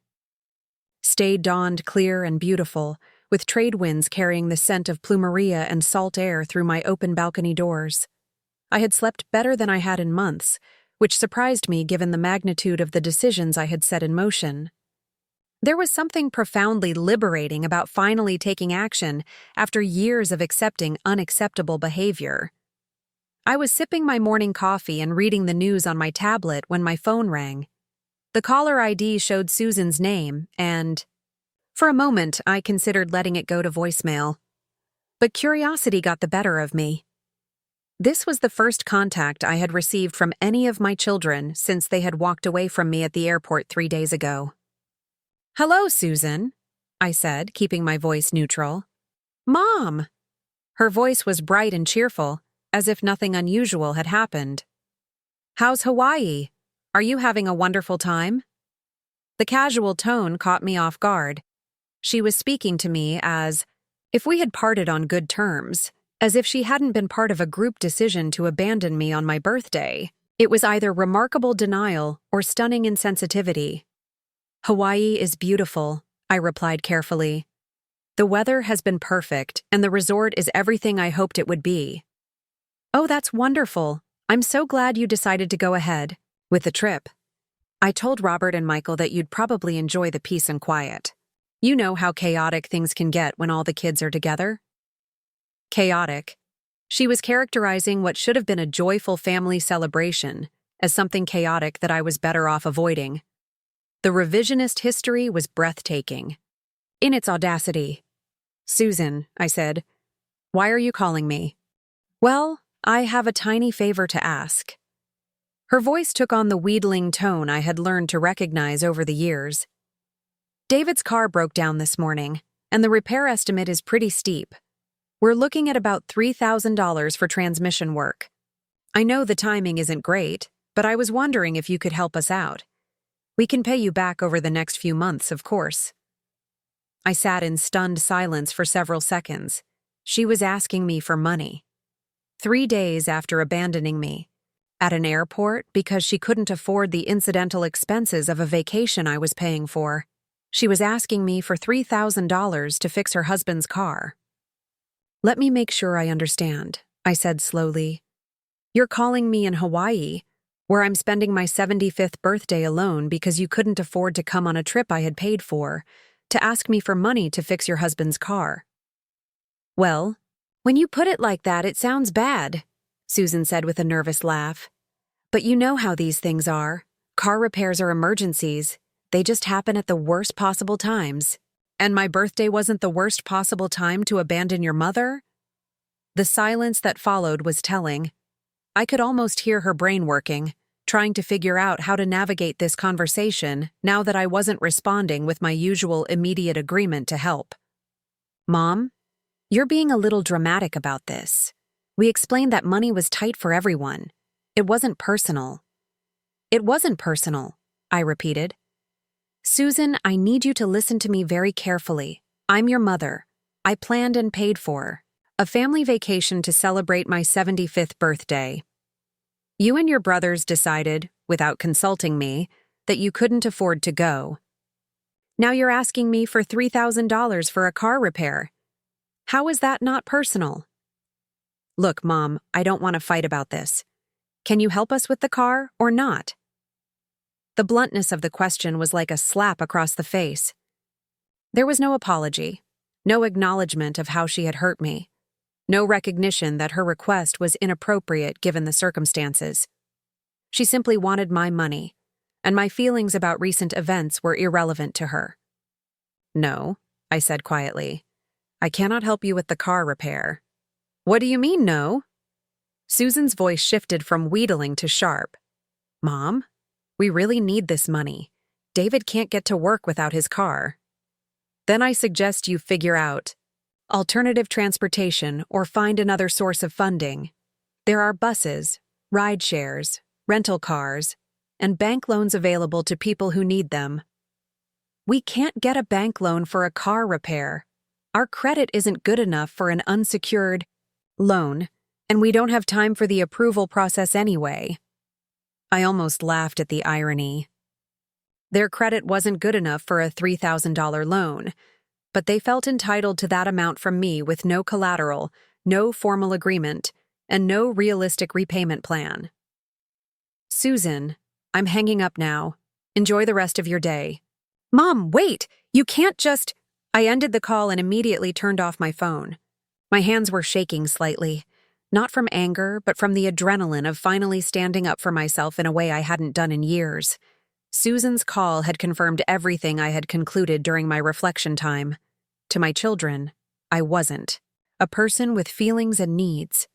day dawned clear and beautiful, with trade winds carrying the scent of plumeria and salt air through my open balcony doors. I had slept better than I had in months, which surprised me given the magnitude of the decisions I had set in motion. There was something profoundly liberating about finally taking action after years of accepting unacceptable behavior. I was sipping my morning coffee and reading the news on my tablet when my phone rang. The caller ID showed Susan's name, and for a moment I considered letting it go to voicemail. But curiosity got the better of me. This was the first contact I had received from any of my children since they had walked away from me at the airport 3 days ago. "Hello, Susan," I said, keeping my voice neutral. "Mom!" Her voice was bright and cheerful, as if nothing unusual had happened. "How's Hawaii? Are you having a wonderful time?" The casual tone caught me off guard. She was speaking to me as if we had parted on good terms, as if she hadn't been part of a group decision to abandon me on my birthday. It was either remarkable denial or stunning insensitivity. "Hawaii is beautiful," I replied carefully. "The weather has been perfect, and the resort is everything I hoped it would be." "Oh, that's wonderful. I'm so glad you decided to go ahead with the trip. I told Robert and Michael that you'd probably enjoy the peace and quiet. You know how chaotic things can get when all the kids are together." Chaotic. She was characterizing what should have been a joyful family celebration as something chaotic that I was better off avoiding. The revisionist history was breathtaking in its audacity. "Susan," I said, "why are you calling me?" "Well, I have a tiny favor to ask." Her voice took on the wheedling tone I had learned to recognize over the years. "David's car broke down this morning, and the repair estimate is pretty steep. We're looking at about $3,000 for transmission work. I know the timing isn't great, but I was wondering if you could help us out. We can pay you back over the next few months, of course." I sat in stunned silence for several seconds. She was asking me for money. 3 days after abandoning me at an airport because she couldn't afford the incidental expenses of a vacation I was paying for, she was asking me for $3,000 to fix her husband's car. "Let me make sure I understand," I said slowly. "You're calling me in Hawaii, where I'm spending my 75th birthday alone because you couldn't afford to come on a trip I had paid for, to ask me for money to fix your husband's car." "Well, when you put it like that, it sounds bad," Susan said with a nervous laugh. "But you know how these things are. Car repairs are emergencies. They just happen at the worst possible times. And my birthday wasn't the worst possible time to abandon your mother?" The silence that followed was telling. I could almost hear her brain working, trying to figure out how to navigate this conversation now that I wasn't responding with my usual immediate agreement to help. "Mom, you're being a little dramatic about this. We explained that money was tight for everyone. It wasn't personal." "It wasn't personal," I repeated. "Susan, I need you to listen to me very carefully. I'm your mother. I planned and paid for a family vacation to celebrate my 75th birthday. You and your brothers decided, without consulting me, that you couldn't afford to go. Now you're asking me for $3,000 for a car repair. How is that not personal?" "Look, Mom, I don't want to fight about this. Can you help us with the car or not?" The bluntness of the question was like a slap across the face. There was no apology, no acknowledgement of how she had hurt me, no recognition that her request was inappropriate given the circumstances. She simply wanted my money, and my feelings about recent events were irrelevant to her. "No," I said quietly. "I cannot help you with the car repair." "What do you mean, no?" Susan's voice shifted from wheedling to sharp. "Mom, we really need this money. David can't get to work without his car. Then I suggest you figure out alternative transportation or find another source of funding. There are buses, ride shares, rental cars, and bank loans available to people who need them." "We can't get a bank loan for a car repair. Our credit isn't good enough for an unsecured loan, and we don't have time for the approval process anyway." I almost laughed at the irony. Their credit wasn't good enough for a $3,000 loan, but they felt entitled to that amount from me with no collateral, no formal agreement, and no realistic repayment plan. "Susan, I'm hanging up now. Enjoy the rest of your day." "Mom, wait! You can't just—" I ended the call and immediately turned off my phone. My hands were shaking slightly, not from anger, but from the adrenaline of finally standing up for myself in a way I hadn't done in years. Susan's call had confirmed everything I had concluded during my reflection time. To my children, I wasn't a person with feelings and needs.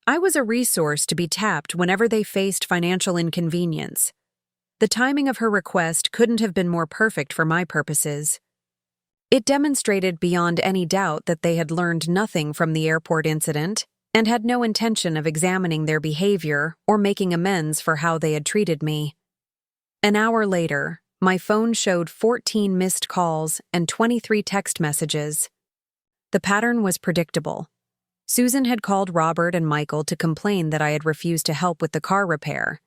I was a resource to be tapped whenever they faced financial inconvenience. The timing of her request couldn't have been more perfect for my purposes. It demonstrated beyond any doubt that they had learned nothing from the airport incident and had no intention of examining their behavior or making amends for how they had treated me. An hour later, my phone showed 14 missed calls and 23 text messages. The pattern was predictable. Susan had called Robert and Michael to complain that I had refused to help with the car repair.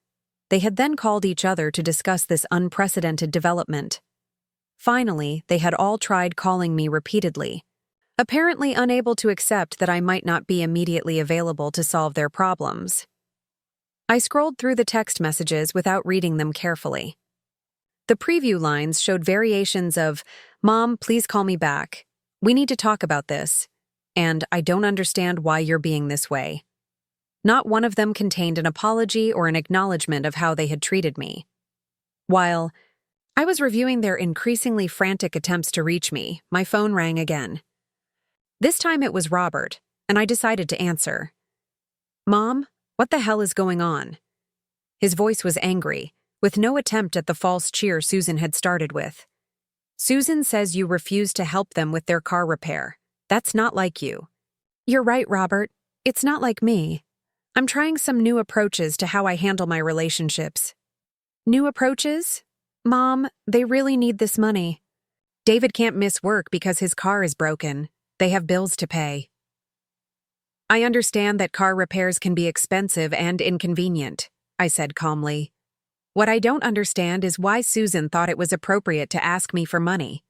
They had then called each other to discuss this unprecedented development. Finally, they had all tried calling me repeatedly, apparently unable to accept that I might not be immediately available to solve their problems. I scrolled through the text messages without reading them carefully. The preview lines showed variations of, "Mom, please call me back. We need to talk about this," and I don't understand why you're being this way. Not one of them contained an apology or an acknowledgement of how they had treated me. While I was reviewing their increasingly frantic attempts to reach me, my phone rang again. This time it was Robert, and I decided to answer. "Mom, what the hell is going on?" His voice was angry, with no attempt at the false cheer Susan had started with. "Susan says you refuse to help them with their car repair. That's not like you." "You're right, Robert. It's not like me. I'm trying some new approaches to how I handle my relationships." "New approaches? Mom, they really need this money. David can't miss work because his car is broken. They have bills to pay." "I understand that car repairs can be expensive and inconvenient," I said calmly. "What I don't understand is why Susan thought it was appropriate to ask me for money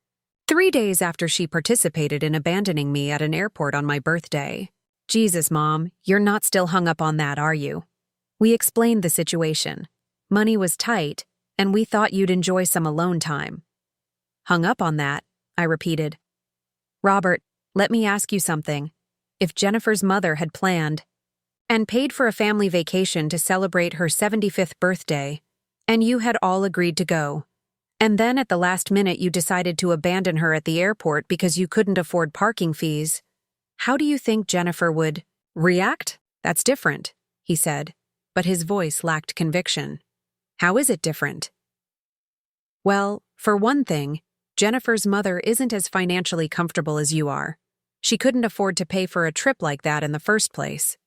3 days after she participated in abandoning me at an airport on my birthday. Jesus, Mom, you're not still hung up on that, are you? We explained the situation. Money was tight, and we thought you'd enjoy some alone time." "Hung up on that," I repeated. "Robert, let me ask you something. If Jennifer's mother had planned and paid for a family vacation to celebrate her 75th birthday, and you had all agreed to go, and then at the last minute you decided to abandon her at the airport because you couldn't afford parking fees, how do you think Jennifer would react?" "That's different," he said, but his voice lacked conviction. "How is it different?" "Well, for one thing, Jennifer's mother isn't as financially comfortable as you are. She couldn't afford to pay for a trip like that in the first place."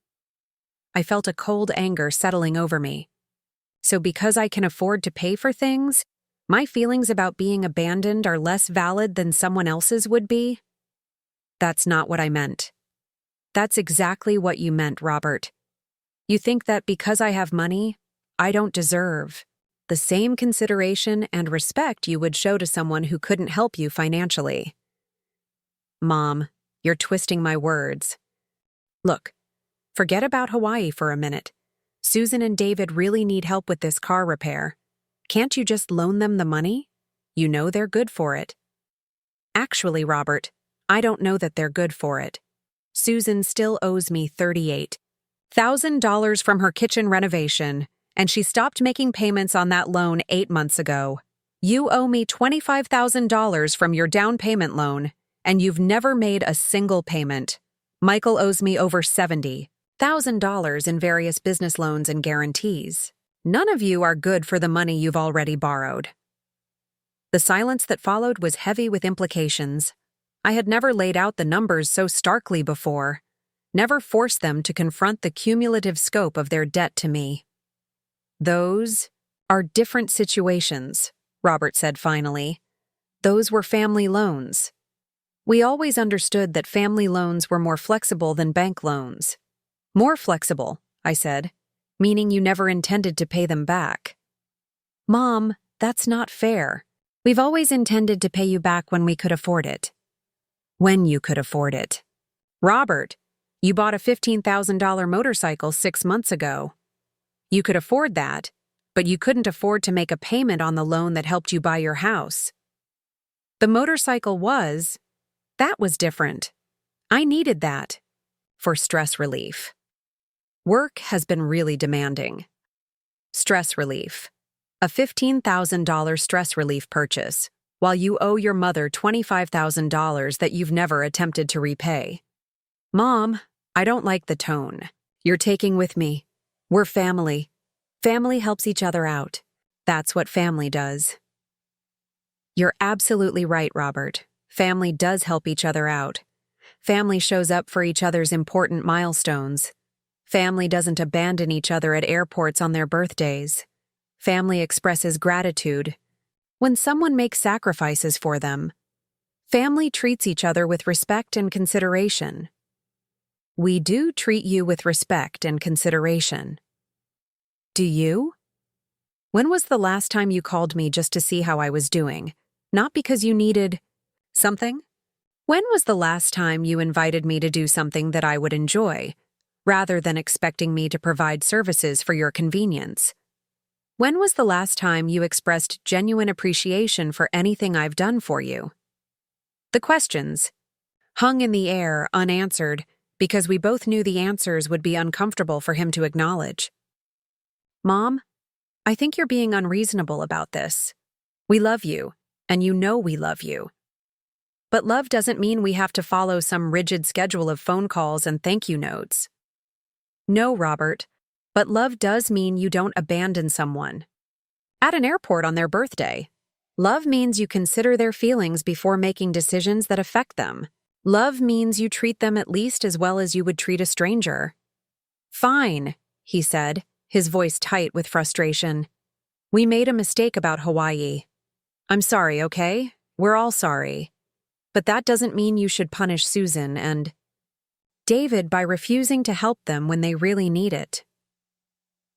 I felt a cold anger settling over me. So because I can afford to pay for things, my feelings about being abandoned are less valid than someone else's would be? That's not what I meant. That's exactly what you meant, Robert. You think that because I have money, I don't deserve the same consideration and respect you would show to someone who couldn't help you financially. Mom, you're twisting my words. Look, forget about Hawaii for a minute. Susan and David really need help with this car repair. Can't you just loan them the money? You know they're good for it. Actually, Robert, I don't know that they're good for it. Susan still owes me $38,000 from her kitchen renovation, and she stopped making payments on that loan 8 months ago. You owe me $25,000 from your down payment loan, and you've never made a single payment. Michael owes me over $70,000 in various business loans and guarantees. None of you are good for the money you've already borrowed." The silence that followed was heavy with implications. I had never laid out the numbers so starkly before, never forced them to confront the cumulative scope of their debt to me. "Those are different situations," Robert said finally. "Those were family loans. We always understood that family loans were more flexible than bank loans." "More flexible," I said, "meaning you never intended to pay them back." "Mom, that's not fair. We've always intended to pay you back when we could afford it." "When you could afford it." "Robert, you bought a $15,000 motorcycle 6 months ago. You could afford that, but you couldn't afford to make a payment on the loan that helped you buy your house. The motorcycle that was different. I needed that for stress relief. Work has been really demanding." Stress relief. A $15,000 stress relief purchase, while you owe your mother $25,000 that you've never attempted to repay. "Mom, I don't like the tone you're taking with me. We're family. Family helps each other out. That's what family does." You're absolutely right, Robert. Family does help each other out. Family shows up for each other's important milestones. Family doesn't abandon each other at airports on their birthdays. Family expresses gratitude when someone makes sacrifices for them. Family treats each other with respect and consideration. We do treat you with respect and consideration. Do you? When was the last time you called me just to see how I was doing, not because you needed something? When was the last time you invited me to do something that I would enjoy, rather than expecting me to provide services for your convenience? When was the last time you expressed genuine appreciation for anything I've done for you? The questions, hung in the air, unanswered, because we both knew the answers would be uncomfortable for him to acknowledge. Mom, I think you're being unreasonable about this. We love you, and you know we love you. But love doesn't mean we have to follow some rigid schedule of phone calls and thank you notes. No, Robert, but love does mean you don't abandon someone. At an airport on their birthday, love means you consider their feelings before making decisions that affect them. Love means you treat them at least as well as you would treat a stranger. Fine, he said, his voice tight with frustration. We made a mistake about Hawaii. I'm sorry, okay? We're all sorry. But that doesn't mean you should punish Susan and David by refusing to help them when they really need it.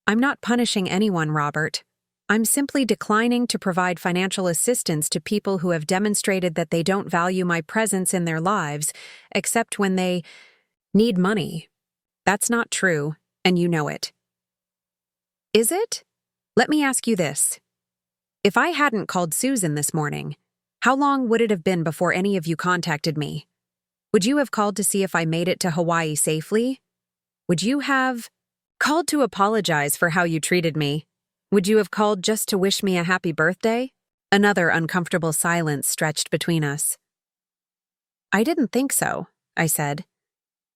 I'm not punishing anyone, Robert. I'm simply declining to provide financial assistance to people who have demonstrated that they don't value my presence in their lives, except when they need money. That's not true, and you know it. Is it? Let me ask you this. If I hadn't called Susan this morning, how long would it have been before any of you contacted me? Would you have called to see if I made it to Hawaii safely? Would you have called to apologize for how you treated me? Would you have called just to wish me a happy birthday? Another uncomfortable silence stretched between us. I didn't think so, I said.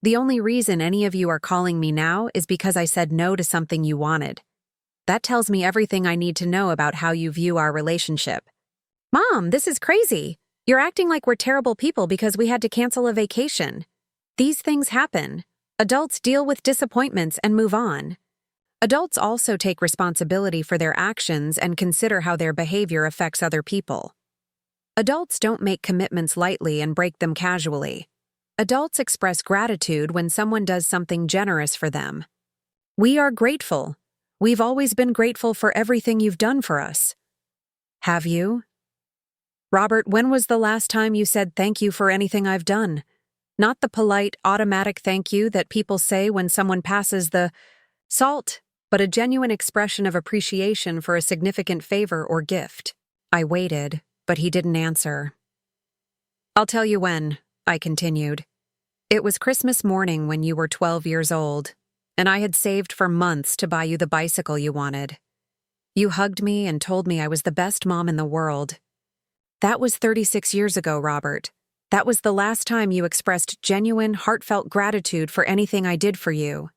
The only reason any of you are calling me now is because I said no to something you wanted. That tells me everything I need to know about how you view our relationship. Mom, this is crazy. You're acting like we're terrible people because we had to cancel a vacation. These things happen. Adults deal with disappointments and move on. Adults also take responsibility for their actions and consider how their behavior affects other people. Adults don't make commitments lightly and break them casually. Adults express gratitude when someone does something generous for them. We are grateful. We've always been grateful for everything you've done for us. Have you? Robert, when was the last time you said thank you for anything I've done? Not the polite, automatic thank you that people say when someone passes the salt, but a genuine expression of appreciation for a significant favor or gift. I waited, but he didn't answer. I'll tell you when, I continued. It was Christmas morning when you were 12 years old, and I had saved for months to buy you the bicycle you wanted. You hugged me and told me I was the best mom in the world. That was 36 years ago, Robert. That was the last time you expressed genuine, heartfelt gratitude for anything I did for you.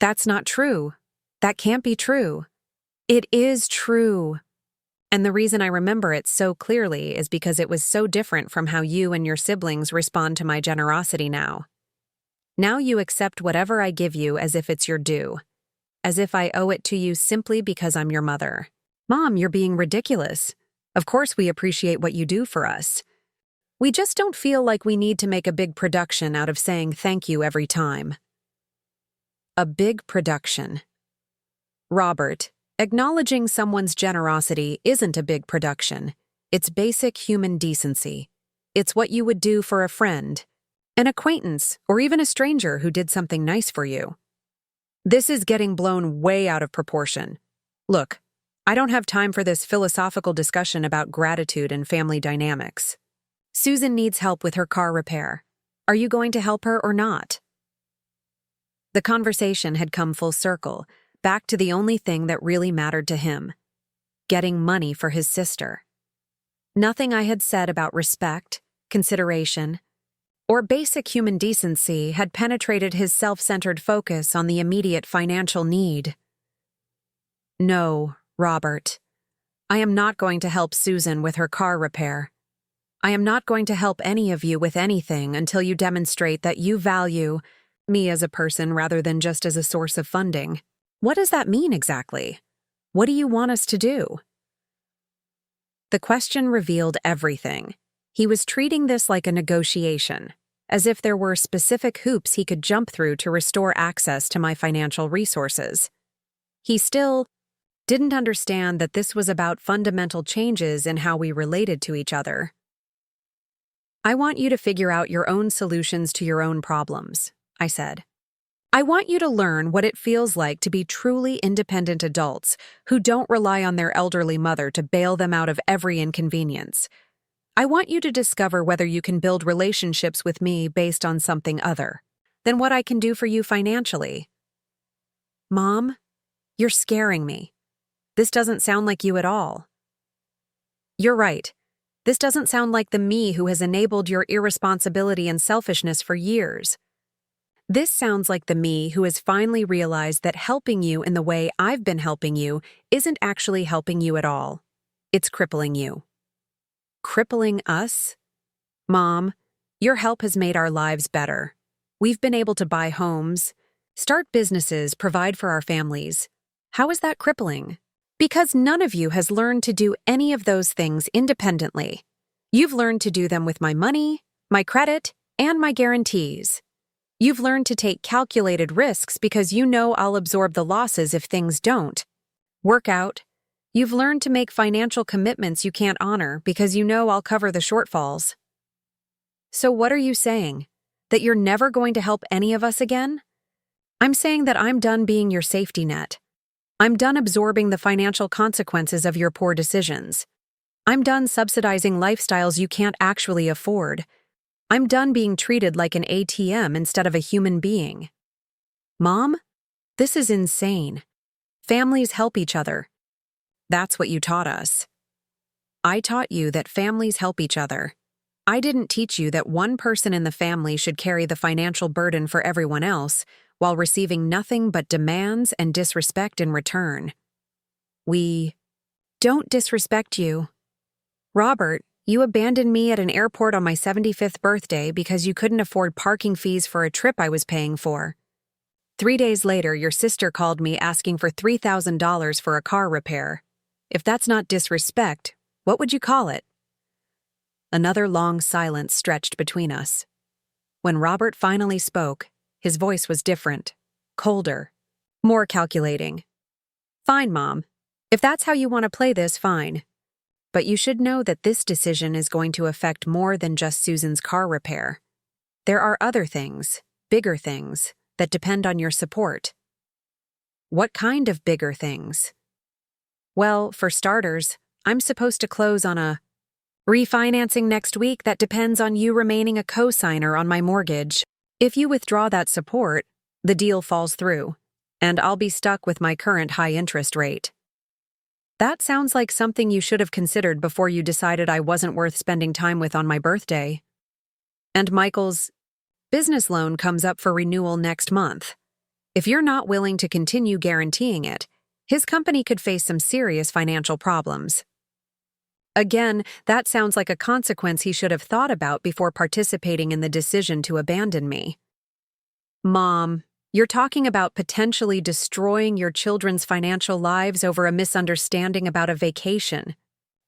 That's not true. That can't be true. It is true. And the reason I remember it so clearly is because it was so different from how you and your siblings respond to my generosity now. Now you accept whatever I give you as if it's your due, as if I owe it to you simply because I'm your mother. Mom, you're being ridiculous. Of course we appreciate what you do for us. We just don't feel like we need to make a big production out of saying thank you every time. A big production. Robert, acknowledging someone's generosity isn't a big production. It's basic human decency. It's what you would do for a friend, an acquaintance, or even a stranger who did something nice for you. This is getting blown way out of proportion. Look, I don't have time for this philosophical discussion about gratitude and family dynamics. Susan needs help with her car repair. Are you going to help her or not? The conversation had come full circle, back to the only thing that really mattered to him: getting money for his sister. Nothing I had said about respect, consideration, or basic human decency had penetrated his self-centered focus on the immediate financial need. No, Robert, I am not going to help Susan with her car repair. I am not going to help any of you with anything until you demonstrate that you value me as a person rather than just as a source of funding. What does that mean exactly? What do you want us to do? The question revealed everything. He was treating this like a negotiation, as if there were specific hoops he could jump through to restore access to my financial resources. He still didn't understand that this was about fundamental changes in how we related to each other. I want you to figure out your own solutions to your own problems, I said. I want you to learn what it feels like to be truly independent adults who don't rely on their elderly mother to bail them out of every inconvenience. I want you to discover whether you can build relationships with me based on something other than what I can do for you financially. Mom, you're scaring me. This doesn't sound like you at all. You're right. This doesn't sound like the me who has enabled your irresponsibility and selfishness for years. This sounds like the me who has finally realized that helping you in the way I've been helping you isn't actually helping you at all. It's crippling you. Crippling us? Mom, your help has made our lives better. We've been able to buy homes, start businesses, provide for our families. How is that crippling? Because none of you has learned to do any of those things independently. You've learned to do them with my money, my credit, and my guarantees. You've learned to take calculated risks because you know I'll absorb the losses if things don't work out. You've learned to make financial commitments you can't honor because you know I'll cover the shortfalls. So what are you saying? That you're never going to help any of us again? I'm saying that I'm done being your safety net. I'm done absorbing the financial consequences of your poor decisions. I'm done subsidizing lifestyles you can't actually afford. I'm done being treated like an ATM instead of a human being. Mom, this is insane. Families help each other. That's what you taught us. I taught you that families help each other. I didn't teach you that one person in the family should carry the financial burden for everyone else while receiving nothing but demands and disrespect in return. We don't disrespect you. Robert, you abandoned me at an airport on my 75th birthday because you couldn't afford parking fees for a trip I was paying for. 3 days later, your sister called me asking for $3,000 for a car repair. If that's not disrespect, what would you call it? Another long silence stretched between us. When Robert finally spoke, his voice was different, colder, more calculating. Fine, Mom. If that's how you want to play this, fine. But you should know that this decision is going to affect more than just Susan's car repair. There are other things, bigger things, that depend on your support. What kind of bigger things? Well, for starters, I'm supposed to close on a refinancing next week that depends on you remaining a co-signer on my mortgage. If you withdraw that support, the deal falls through, and I'll be stuck with my current high interest rate. That sounds like something you should have considered before you decided I wasn't worth spending time with on my birthday. And Michael's business loan comes up for renewal next month. If you're not willing to continue guaranteeing it, his company could face some serious financial problems. Again, that sounds like a consequence he should have thought about before participating in the decision to abandon me. Mom, you're talking about potentially destroying your children's financial lives over a misunderstanding about a vacation.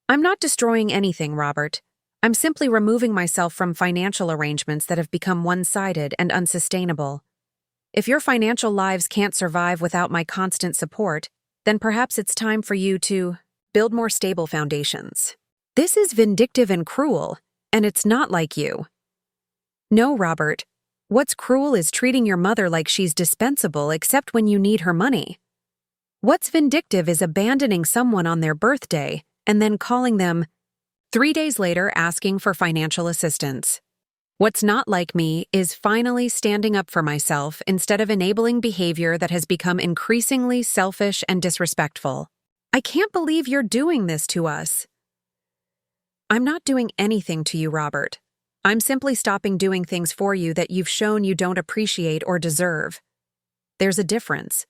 I'm not destroying anything, Robert. I'm simply removing myself from financial arrangements that have become one-sided and unsustainable. If your financial lives can't survive without my constant support, then perhaps it's time for you to build more stable foundations. This is vindictive and cruel, and it's not like you. No, Robert. What's cruel is treating your mother like she's dispensable except when you need her money. What's vindictive is abandoning someone on their birthday and then calling them 3 days later asking for financial assistance. What's not like me is finally standing up for myself instead of enabling behavior that has become increasingly selfish and disrespectful. I can't believe you're doing this to us. I'm not doing anything to you, Robert. I'm simply stopping doing things for you that you've shown you don't appreciate or deserve. There's a difference.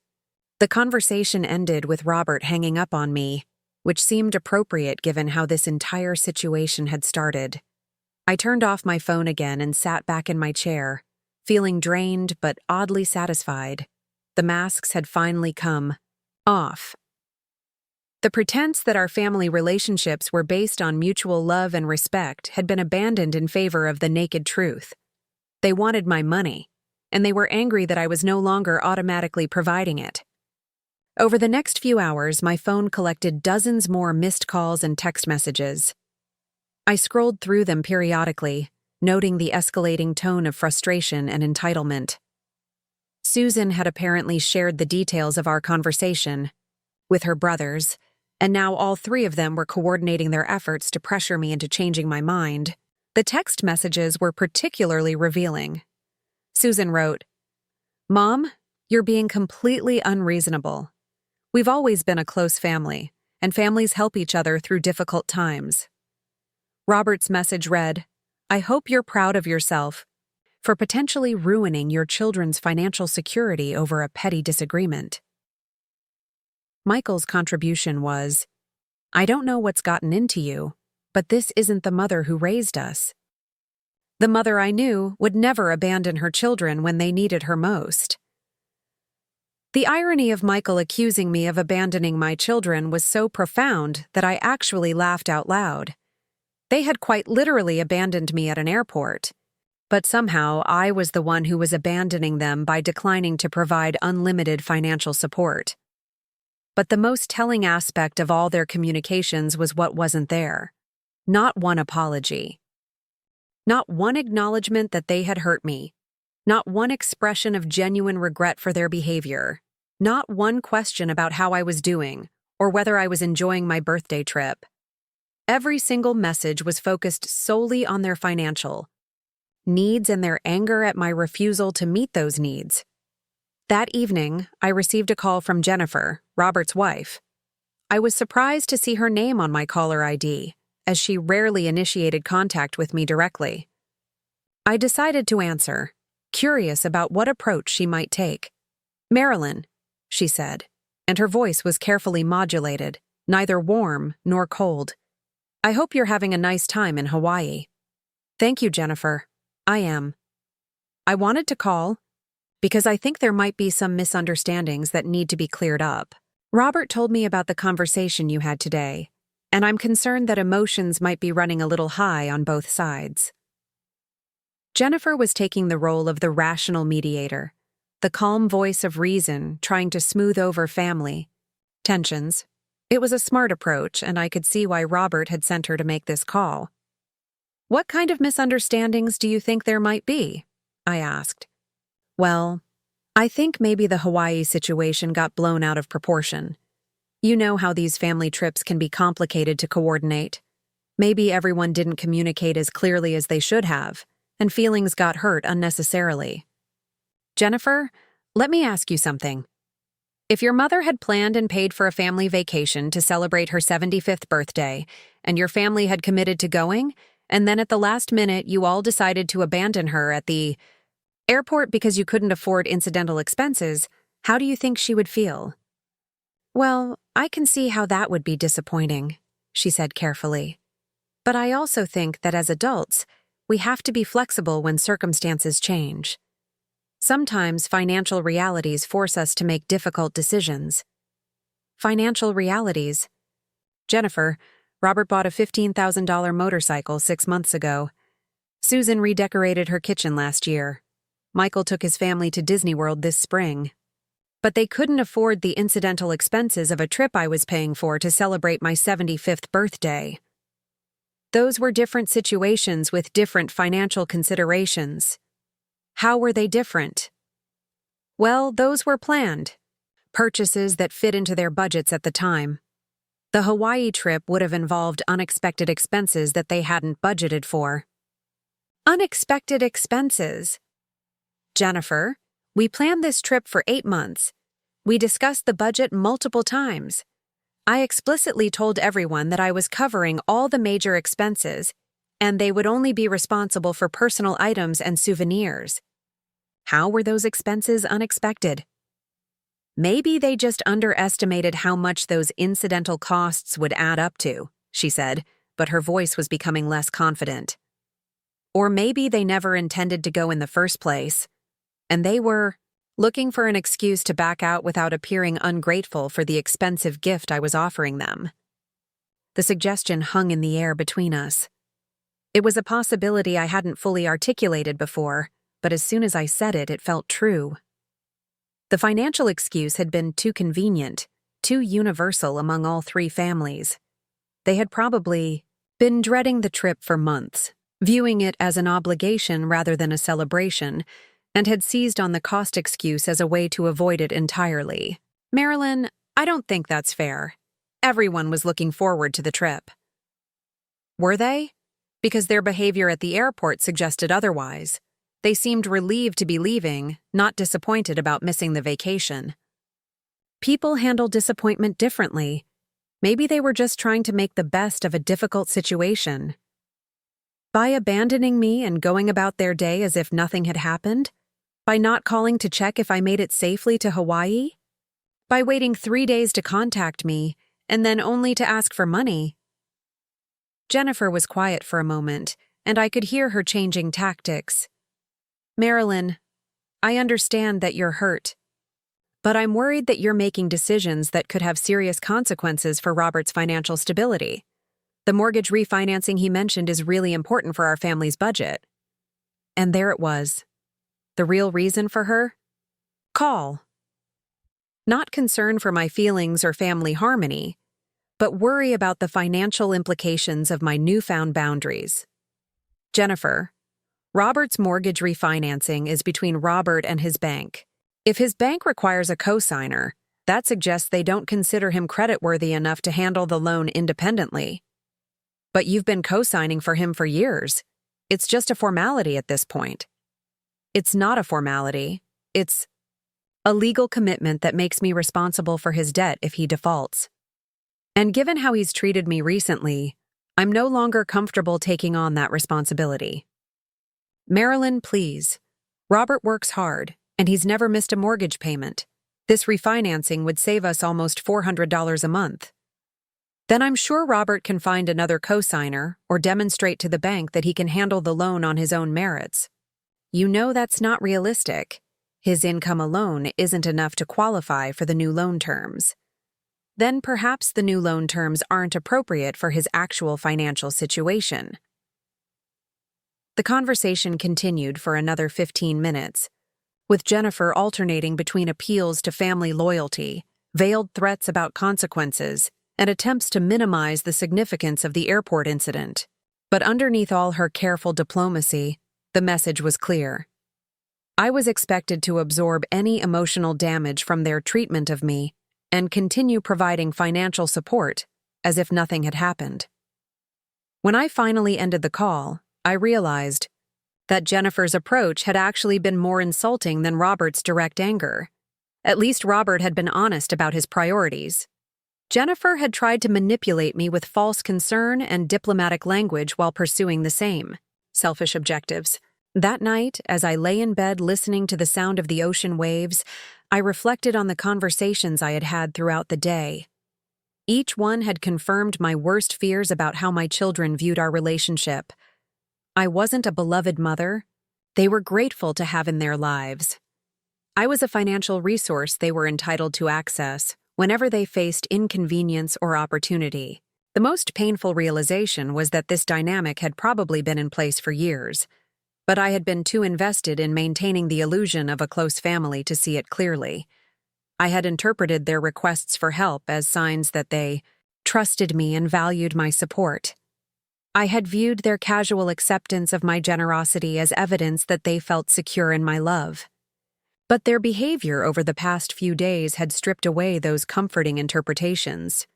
The conversation ended with Robert hanging up on me, which seemed appropriate given how this entire situation had started. I turned off my phone again and sat back in my chair, feeling drained but oddly satisfied. The masks had finally come off. The pretense that our family relationships were based on mutual love and respect had been abandoned in favor of the naked truth. They wanted my money, and they were angry that I was no longer automatically providing it. Over the next few hours, my phone collected dozens more missed calls and text messages. I scrolled through them periodically, noting the escalating tone of frustration and entitlement. Susan had apparently shared the details of our conversation with her brothers, and now all three of them were coordinating their efforts to pressure me into changing my mind. The text messages were particularly revealing. Susan wrote, "Mom, you're being completely unreasonable. We've always been a close family, and families help each other through difficult times." Robert's message read, "I hope you're proud of yourself for potentially ruining your children's financial security over a petty disagreement." Michael's contribution was, "I don't know what's gotten into you, but this isn't the mother who raised us. The mother I knew would never abandon her children when they needed her most." The irony of Michael accusing me of abandoning my children was so profound that I actually laughed out loud. They had quite literally abandoned me at an airport, but somehow I was the one who was abandoning them by declining to provide unlimited financial support. But the most telling aspect of all their communications was what wasn't there. Not one apology. Not one acknowledgement that they had hurt me. Not one expression of genuine regret for their behavior. Not one question about how I was doing or whether I was enjoying my birthday trip. Every single message was focused solely on their financial needs and their anger at my refusal to meet those needs. That evening, I received a call from Jennifer, Robert's wife. I was surprised to see her name on my caller ID, as she rarely initiated contact with me directly. I decided to answer, curious about what approach she might take. "Marilyn," she said, and her voice was carefully modulated, neither warm nor cold. "I hope you're having a nice time in Hawaii." "Thank you, Jennifer. I am. I wanted to call because I think there might be some misunderstandings that need to be cleared up. Robert told me about the conversation you had today, and I'm concerned that emotions might be running a little high on both sides." Jennifer was taking the role of the rational mediator, the calm voice of reason trying to smooth over family tensions. It was a smart approach, and I could see why Robert had sent her to make this call. "What kind of misunderstandings do you think there might be?" I asked. "Well, I think maybe the Hawaii situation got blown out of proportion. You know how these family trips can be complicated to coordinate. Maybe everyone didn't communicate as clearly as they should have, and feelings got hurt unnecessarily. Jennifer, let me ask you something. If your mother had planned and paid for a family vacation to celebrate her 75th birthday, and your family had committed to going, and then at the last minute you all decided to abandon her at the airport because you couldn't afford incidental expenses, how do you think she would feel?" "Well, I can see how that would be disappointing," she said carefully. "But I also think that as adults, we have to be flexible when circumstances change. Sometimes financial realities force us to make difficult decisions." "Financial realities?" "Jennifer, Robert bought a $15,000 motorcycle 6 months ago. Susan redecorated her kitchen last year. Michael took his family to Disney World this spring. But they couldn't afford the incidental expenses of a trip I was paying for to celebrate my 75th birthday. Those were different situations with different financial considerations. How were they different? Well, those were planned. Purchases that fit into their budgets at the time. The Hawaii trip would have involved unexpected expenses that they hadn't budgeted for." "Unexpected expenses?" "Jennifer, we planned this trip for 8 months. We discussed the budget multiple times. I explicitly told everyone that I was covering all the major expenses, and they would only be responsible for personal items and souvenirs. How were those expenses unexpected? Maybe they just underestimated how much those incidental costs would add up to," she said, but her voice was becoming less confident. "Or maybe they never intended to go in the first place, and they were looking for an excuse to back out without appearing ungrateful for the expensive gift I was offering them." The suggestion hung in the air between us. It was a possibility I hadn't fully articulated before, but as soon as I said it, it felt true. The financial excuse had been too convenient, too universal among all three families. They had probably been dreading the trip for months, viewing it as an obligation rather than a celebration, and had seized on the cost excuse as a way to avoid it entirely. "Marilyn, I don't think that's fair. Everyone was looking forward to the trip. Were they? Because their behavior at the airport suggested otherwise. They seemed relieved to be leaving, not disappointed about missing the vacation. People handle disappointment differently. Maybe they were just trying to make the best of a difficult situation. By abandoning me and going about their day as if nothing had happened? By not calling to check if I made it safely to Hawaii? By waiting 3 days to contact me, and then only to ask for money? Jennifer was quiet for a moment, and I could hear her changing tactics. Marilyn, I understand that you're hurt, but I'm worried that you're making decisions that could have serious consequences for Robert's financial stability. The mortgage refinancing he mentioned is really important for our family's budget. And there it was. The real reason for her? Call. Not concern for my feelings or family harmony, but worry about the financial implications of my newfound boundaries. Jennifer, Robert's mortgage refinancing is between Robert and his bank. If his bank requires a co-signer, that suggests they don't consider him creditworthy enough to handle the loan independently. But you've been co-signing for him for years. It's just a formality at this point. It's not a formality. It's a legal commitment that makes me responsible for his debt if he defaults. And given how he's treated me recently, I'm no longer comfortable taking on that responsibility. Marilyn, please. Robert works hard, and he's never missed a mortgage payment. This refinancing would save us almost $400 a month. Then I'm sure Robert can find another co-signer or demonstrate to the bank that he can handle the loan on his own merits. You know that's not realistic. His income alone isn't enough to qualify for the new loan terms. Then perhaps the new loan terms aren't appropriate for his actual financial situation. The conversation continued for another 15 minutes, with Jennifer alternating between appeals to family loyalty, veiled threats about consequences, and attempts to minimize the significance of the airport incident. But underneath all her careful diplomacy, the message was clear. I was expected to absorb any emotional damage from their treatment of me and continue providing financial support as if nothing had happened. When I finally ended the call, I realized that Jennifer's approach had actually been more insulting than Robert's direct anger. At least Robert had been honest about his priorities. Jennifer had tried to manipulate me with false concern and diplomatic language while pursuing the same selfish objectives. That night, as I lay in bed listening to the sound of the ocean waves, I reflected on the conversations I had had throughout the day. Each one had confirmed my worst fears about how my children viewed our relationship. I wasn't a beloved mother. They were grateful to have in their lives. I was a financial resource they were entitled to access whenever they faced inconvenience or opportunity. The most painful realization was that this dynamic had probably been in place for years, but I had been too invested in maintaining the illusion of a close family to see it clearly. I had interpreted their requests for help as signs that they trusted me and valued my support. I had viewed their casual acceptance of my generosity as evidence that they felt secure in my love. But their behavior over the past few days had stripped away those comforting interpretations.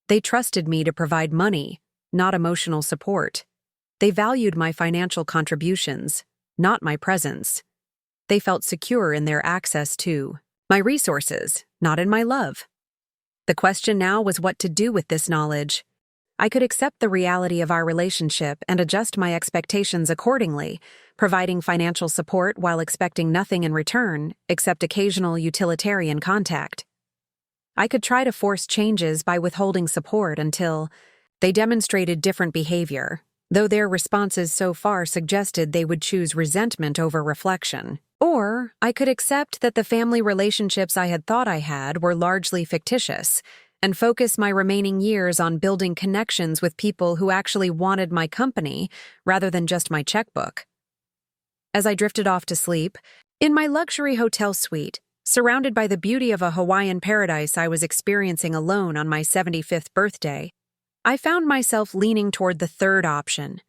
They trusted me to provide money, not emotional support. They valued my financial contributions, not my presence. They felt secure in their access to my resources, not in my love. The question now was what to do with this knowledge. I could accept the reality of our relationship and adjust my expectations accordingly, providing financial support while expecting nothing in return except occasional utilitarian contact. I could try to force changes by withholding support until they demonstrated different behavior, though their responses so far suggested they would choose resentment over reflection. Or I could accept that the family relationships I had thought I had were largely fictitious, and focus my remaining years on building connections with people who actually wanted my company rather than just my checkbook. As I drifted off to sleep, in my luxury hotel suite, surrounded by the beauty of a Hawaiian paradise I was experiencing alone on my 75th birthday, I found myself leaning toward the third option.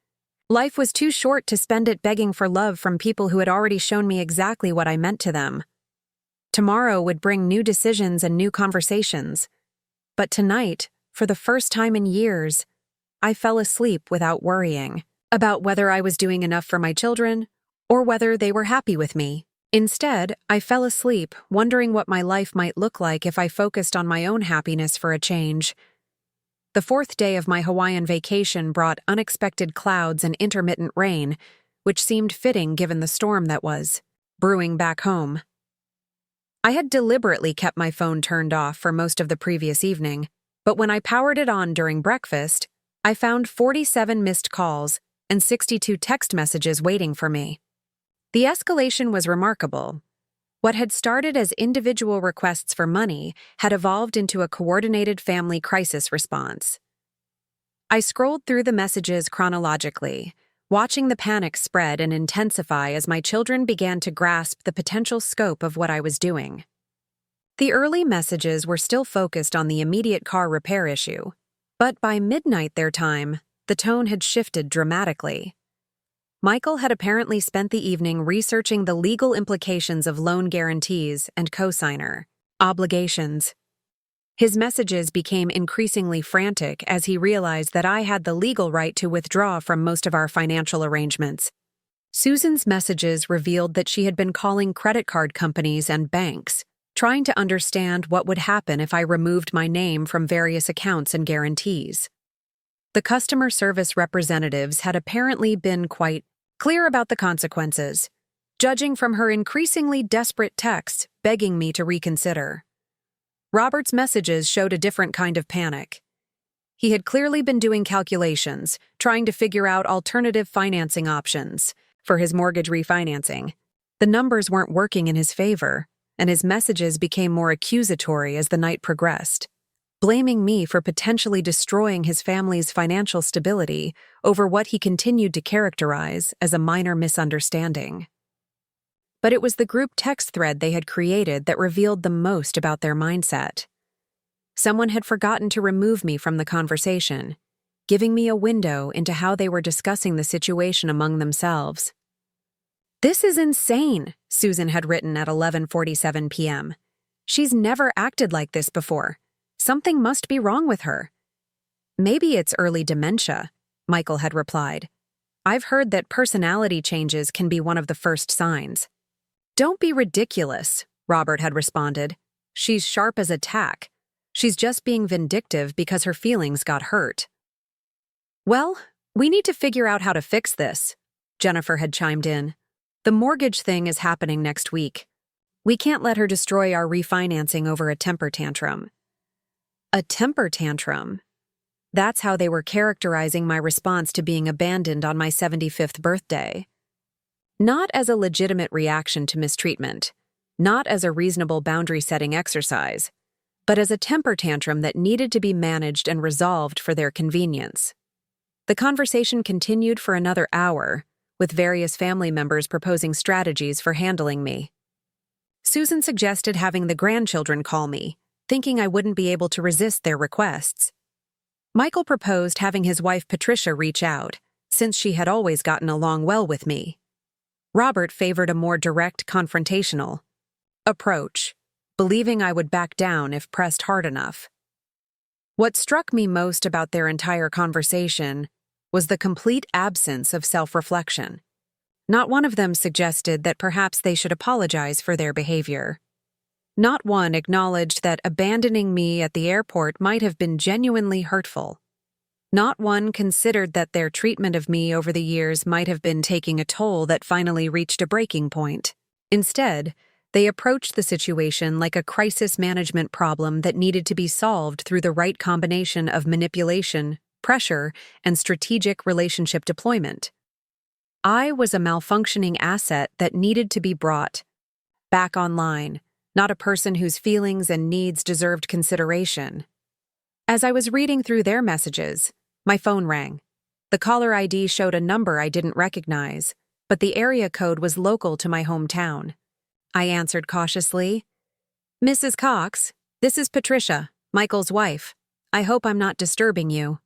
Life was too short to spend it begging for love from people who had already shown me exactly what I meant to them. Tomorrow would bring new decisions and new conversations. But tonight, for the first time in years, I fell asleep without worrying about whether I was doing enough for my children or whether they were happy with me. Instead, I fell asleep wondering what my life might look like if I focused on my own happiness for a change. The fourth day of my Hawaiian vacation brought unexpected clouds and intermittent rain, which seemed fitting given the storm that was brewing back home. I had deliberately kept my phone turned off for most of the previous evening, but when I powered it on during breakfast, I found 47 missed calls and 62 text messages waiting for me. The escalation was remarkable. What had started as individual requests for money had evolved into a coordinated family crisis response. I scrolled through the messages chronologically, watching the panic spread and intensify as my children began to grasp the potential scope of what I was doing. The early messages were still focused on the immediate car repair issue, but by midnight their time, the tone had shifted dramatically. Michael had apparently spent the evening researching the legal implications of loan guarantees and cosigner obligations. His messages became increasingly frantic as he realized that I had the legal right to withdraw from most of our financial arrangements. Susan's messages revealed that she had been calling credit card companies and banks, trying to understand what would happen if I removed my name from various accounts and guarantees. The customer service representatives had apparently been quite clear about the consequences, judging from her increasingly desperate texts begging me to reconsider. Robert's messages showed a different kind of panic. He had clearly been doing calculations, trying to figure out alternative financing options for his mortgage refinancing. The numbers weren't working in his favor, and his messages became more accusatory as the night progressed, blaming me for potentially destroying his family's financial stability over what he continued to characterize as a minor misunderstanding. But it was the group text thread they had created that revealed the most about their mindset. Someone had forgotten to remove me from the conversation, giving me a window into how they were discussing the situation among themselves. "This is insane," Susan had written at 11:47 p.m. "She's never acted like this before. Something must be wrong with her." "Maybe it's early dementia," Michael had replied. "I've heard that personality changes can be one of the first signs." "Don't be ridiculous," Robert had responded. "She's sharp as a tack. She's just being vindictive because her feelings got hurt." "Well, we need to figure out how to fix this," Jennifer had chimed in. "The mortgage thing is happening next week. We can't let her destroy our refinancing over a temper tantrum." A temper tantrum? That's how they were characterizing my response to being abandoned on my 75th birthday. Not as a legitimate reaction to mistreatment, not as a reasonable boundary-setting exercise, but as a temper tantrum that needed to be managed and resolved for their convenience. The conversation continued for another hour, with various family members proposing strategies for handling me. Susan suggested having the grandchildren call me, thinking I wouldn't be able to resist their requests. Michael proposed having his wife Patricia reach out, since she had always gotten along well with me. Robert favored a more direct, confrontational approach, believing I would back down if pressed hard enough. What struck me most about their entire conversation was the complete absence of self-reflection. Not one of them suggested that perhaps they should apologize for their behavior. Not one acknowledged that abandoning me at the airport might have been genuinely hurtful. Not one considered that their treatment of me over the years might have been taking a toll that finally reached a breaking point. Instead, they approached the situation like a crisis management problem that needed to be solved through the right combination of manipulation, pressure, and strategic relationship deployment. I was a malfunctioning asset that needed to be brought back online, not a person whose feelings and needs deserved consideration. As I was reading through their messages, my phone rang. The caller ID showed a number I didn't recognize, but the area code was local to my hometown. I answered cautiously. "Mrs. Cox, this is Patricia, Michael's wife. I hope I'm not disturbing you."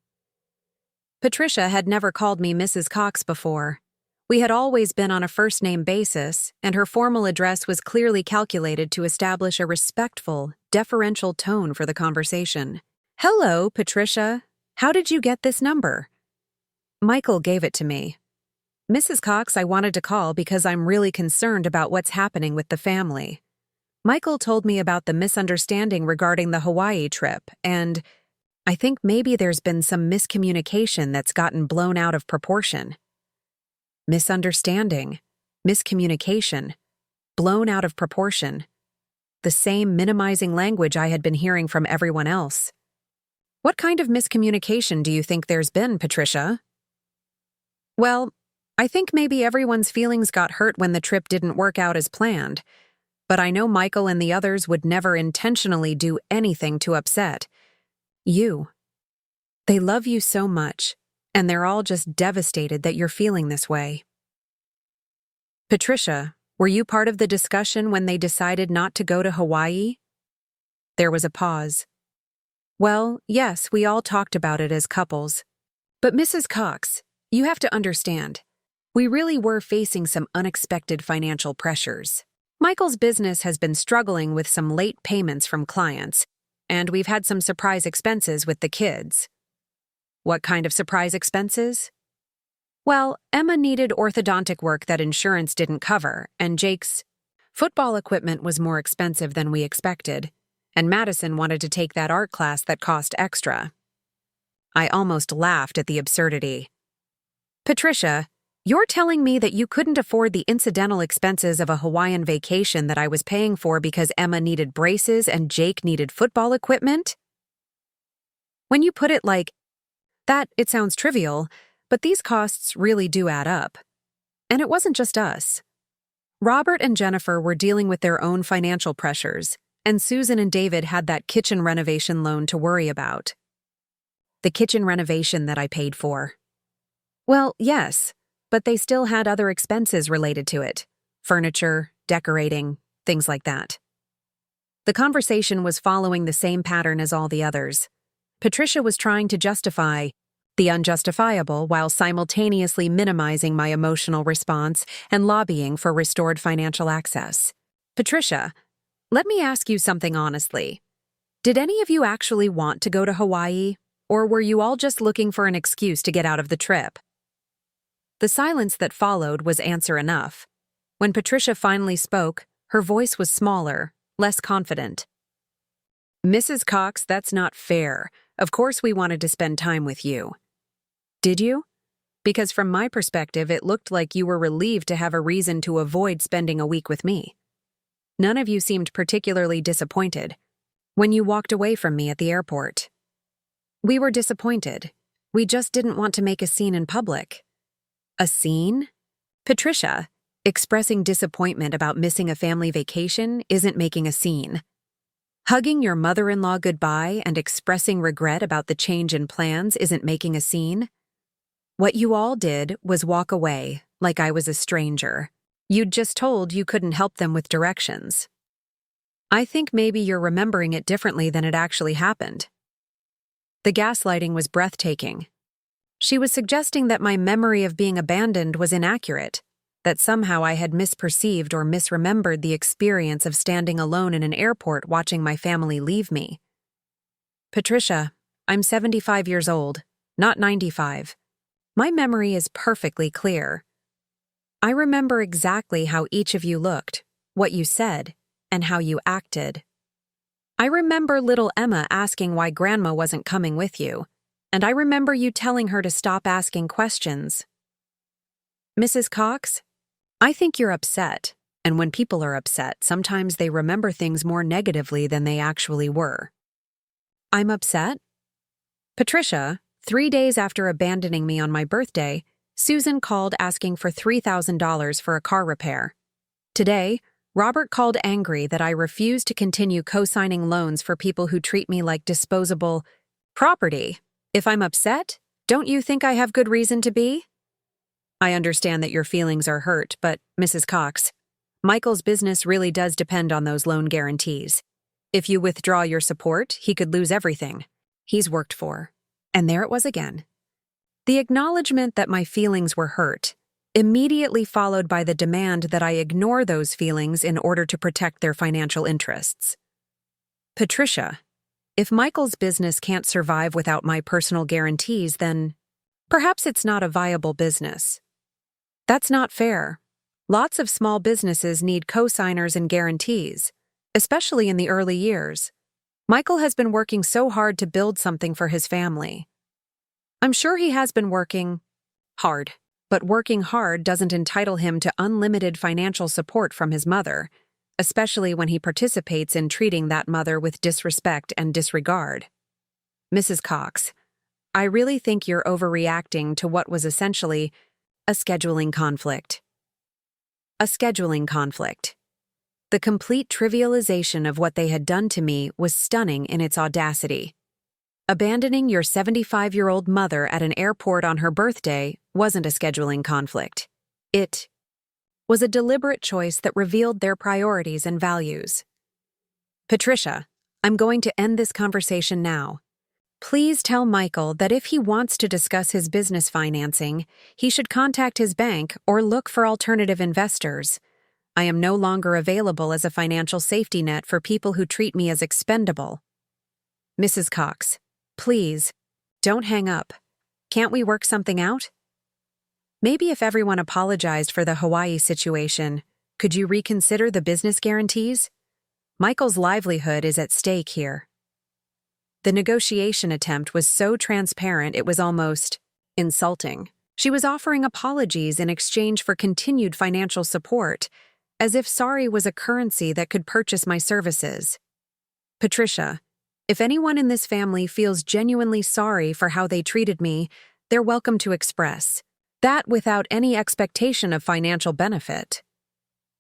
Patricia had never called me Mrs. Cox before. We had always been on a first-name basis, and her formal address was clearly calculated to establish a respectful, deferential tone for the conversation. Hello, Patricia. How did you get this number? Michael gave it to me. Mrs. Cox, I wanted to call because I'm really concerned about what's happening with the family. Michael told me about the misunderstanding regarding the Hawaii trip, and I think maybe there's been some miscommunication that's gotten blown out of proportion. Misunderstanding, miscommunication, blown out of proportion. The same minimizing language I had been hearing from everyone else. What kind of miscommunication do you think there's been, Patricia? Well, I think maybe everyone's feelings got hurt when the trip didn't work out as planned, but I know Michael and the others would never intentionally do anything to upset you. They love you so much, and they're all just devastated that you're feeling this way. Patricia, were you part of the discussion when they decided not to go to Hawaii? There was a pause. Well, yes, we all talked about it as couples. But Mrs. Cox, you have to understand, we really were facing some unexpected financial pressures. Michael's business has been struggling with some late payments from clients, and we've had some surprise expenses with the kids. What kind of surprise expenses? Well, Emma needed orthodontic work that insurance didn't cover, and Jake's football equipment was more expensive than we expected, and Madison wanted to take that art class that cost extra. I almost laughed at the absurdity. Patricia, you're telling me that you couldn't afford the incidental expenses of a Hawaiian vacation that I was paying for because Emma needed braces and Jake needed football equipment? When you put it like that, it sounds trivial, but these costs really do add up. And it wasn't just us. Robert and Jennifer were dealing with their own financial pressures, and Susan and David had that kitchen renovation loan to worry about. The kitchen renovation that I paid for. Well, yes, but they still had other expenses related to it. Furniture, decorating, things like that. The conversation was following the same pattern as all the others. Patricia was trying to justify the unjustifiable while simultaneously minimizing my emotional response and lobbying for restored financial access. Patricia, let me ask you something honestly. Did any of you actually want to go to Hawaii, or were you all just looking for an excuse to get out of the trip? The silence that followed was answer enough. When Patricia finally spoke, her voice was smaller, less confident. Mrs. Cox, that's not fair. Of course we wanted to spend time with you. Did you? Because from my perspective, it looked like you were relieved to have a reason to avoid spending a week with me. None of you seemed particularly disappointed when you walked away from me at the airport. We were disappointed. We just didn't want to make a scene in public. A scene? Patricia, expressing disappointment about missing a family vacation isn't making a scene. Hugging your mother-in-law goodbye and expressing regret about the change in plans isn't making a scene. What you all did was walk away like I was a stranger. You'd just told you couldn't help them with directions. I think maybe you're remembering it differently than it actually happened. The gaslighting was breathtaking. She was suggesting that my memory of being abandoned was inaccurate, that somehow I had misperceived or misremembered the experience of standing alone in an airport watching my family leave me. Patricia, I'm 75 years old, not 95. My memory is perfectly clear. I remember exactly how each of you looked, what you said, and how you acted. I remember little Emma asking why Grandma wasn't coming with you, and I remember you telling her to stop asking questions. Mrs. Cox, I think you're upset, and when people are upset, sometimes they remember things more negatively than they actually were. I'm upset? Patricia, 3 days after abandoning me on my birthday, Susan called asking for $3,000 for a car repair. Today, Robert called angry that I refuse to continue co-signing loans for people who treat me like disposable property. If I'm upset, don't you think I have good reason to be? I understand that your feelings are hurt, but, Mrs. Cox, Michael's business really does depend on those loan guarantees. If you withdraw your support, he could lose everything he's worked for. And there it was again. The acknowledgement that my feelings were hurt, immediately followed by the demand that I ignore those feelings in order to protect their financial interests. Patricia, If Michael's business can't survive without my personal guarantees, then perhaps it's not a viable business. That's not fair. Lots of small businesses need co-signers and guarantees, especially in the early years. Michael has been working so hard to build something for his family. I'm sure he has been working hard, but working hard doesn't entitle him to unlimited financial support from his mother, especially when he participates in treating that mother with disrespect and disregard. Mrs. Cox, I really think you're overreacting to what was essentially a scheduling conflict. A scheduling conflict. The complete trivialization of what they had done to me was stunning in its audacity. Abandoning your 75-year-old mother at an airport on her birthday wasn't a scheduling conflict. It was a deliberate choice that revealed their priorities and values. Patricia, I'm going to end this conversation now. Please tell Michael that if he wants to discuss his business financing, he should contact his bank or look for alternative investors. I am no longer available as a financial safety net for people who treat me as expendable. Mrs. Cox, please, don't hang up. Can't we work something out? Maybe if everyone apologized for the Hawaii situation, could you reconsider the business guarantees? Michael's livelihood is at stake here. The negotiation attempt was so transparent it was almost insulting. She was offering apologies in exchange for continued financial support, as if sorry was a currency that could purchase my services. Patricia, if anyone in this family feels genuinely sorry for how they treated me, they're welcome to express that without any expectation of financial benefit.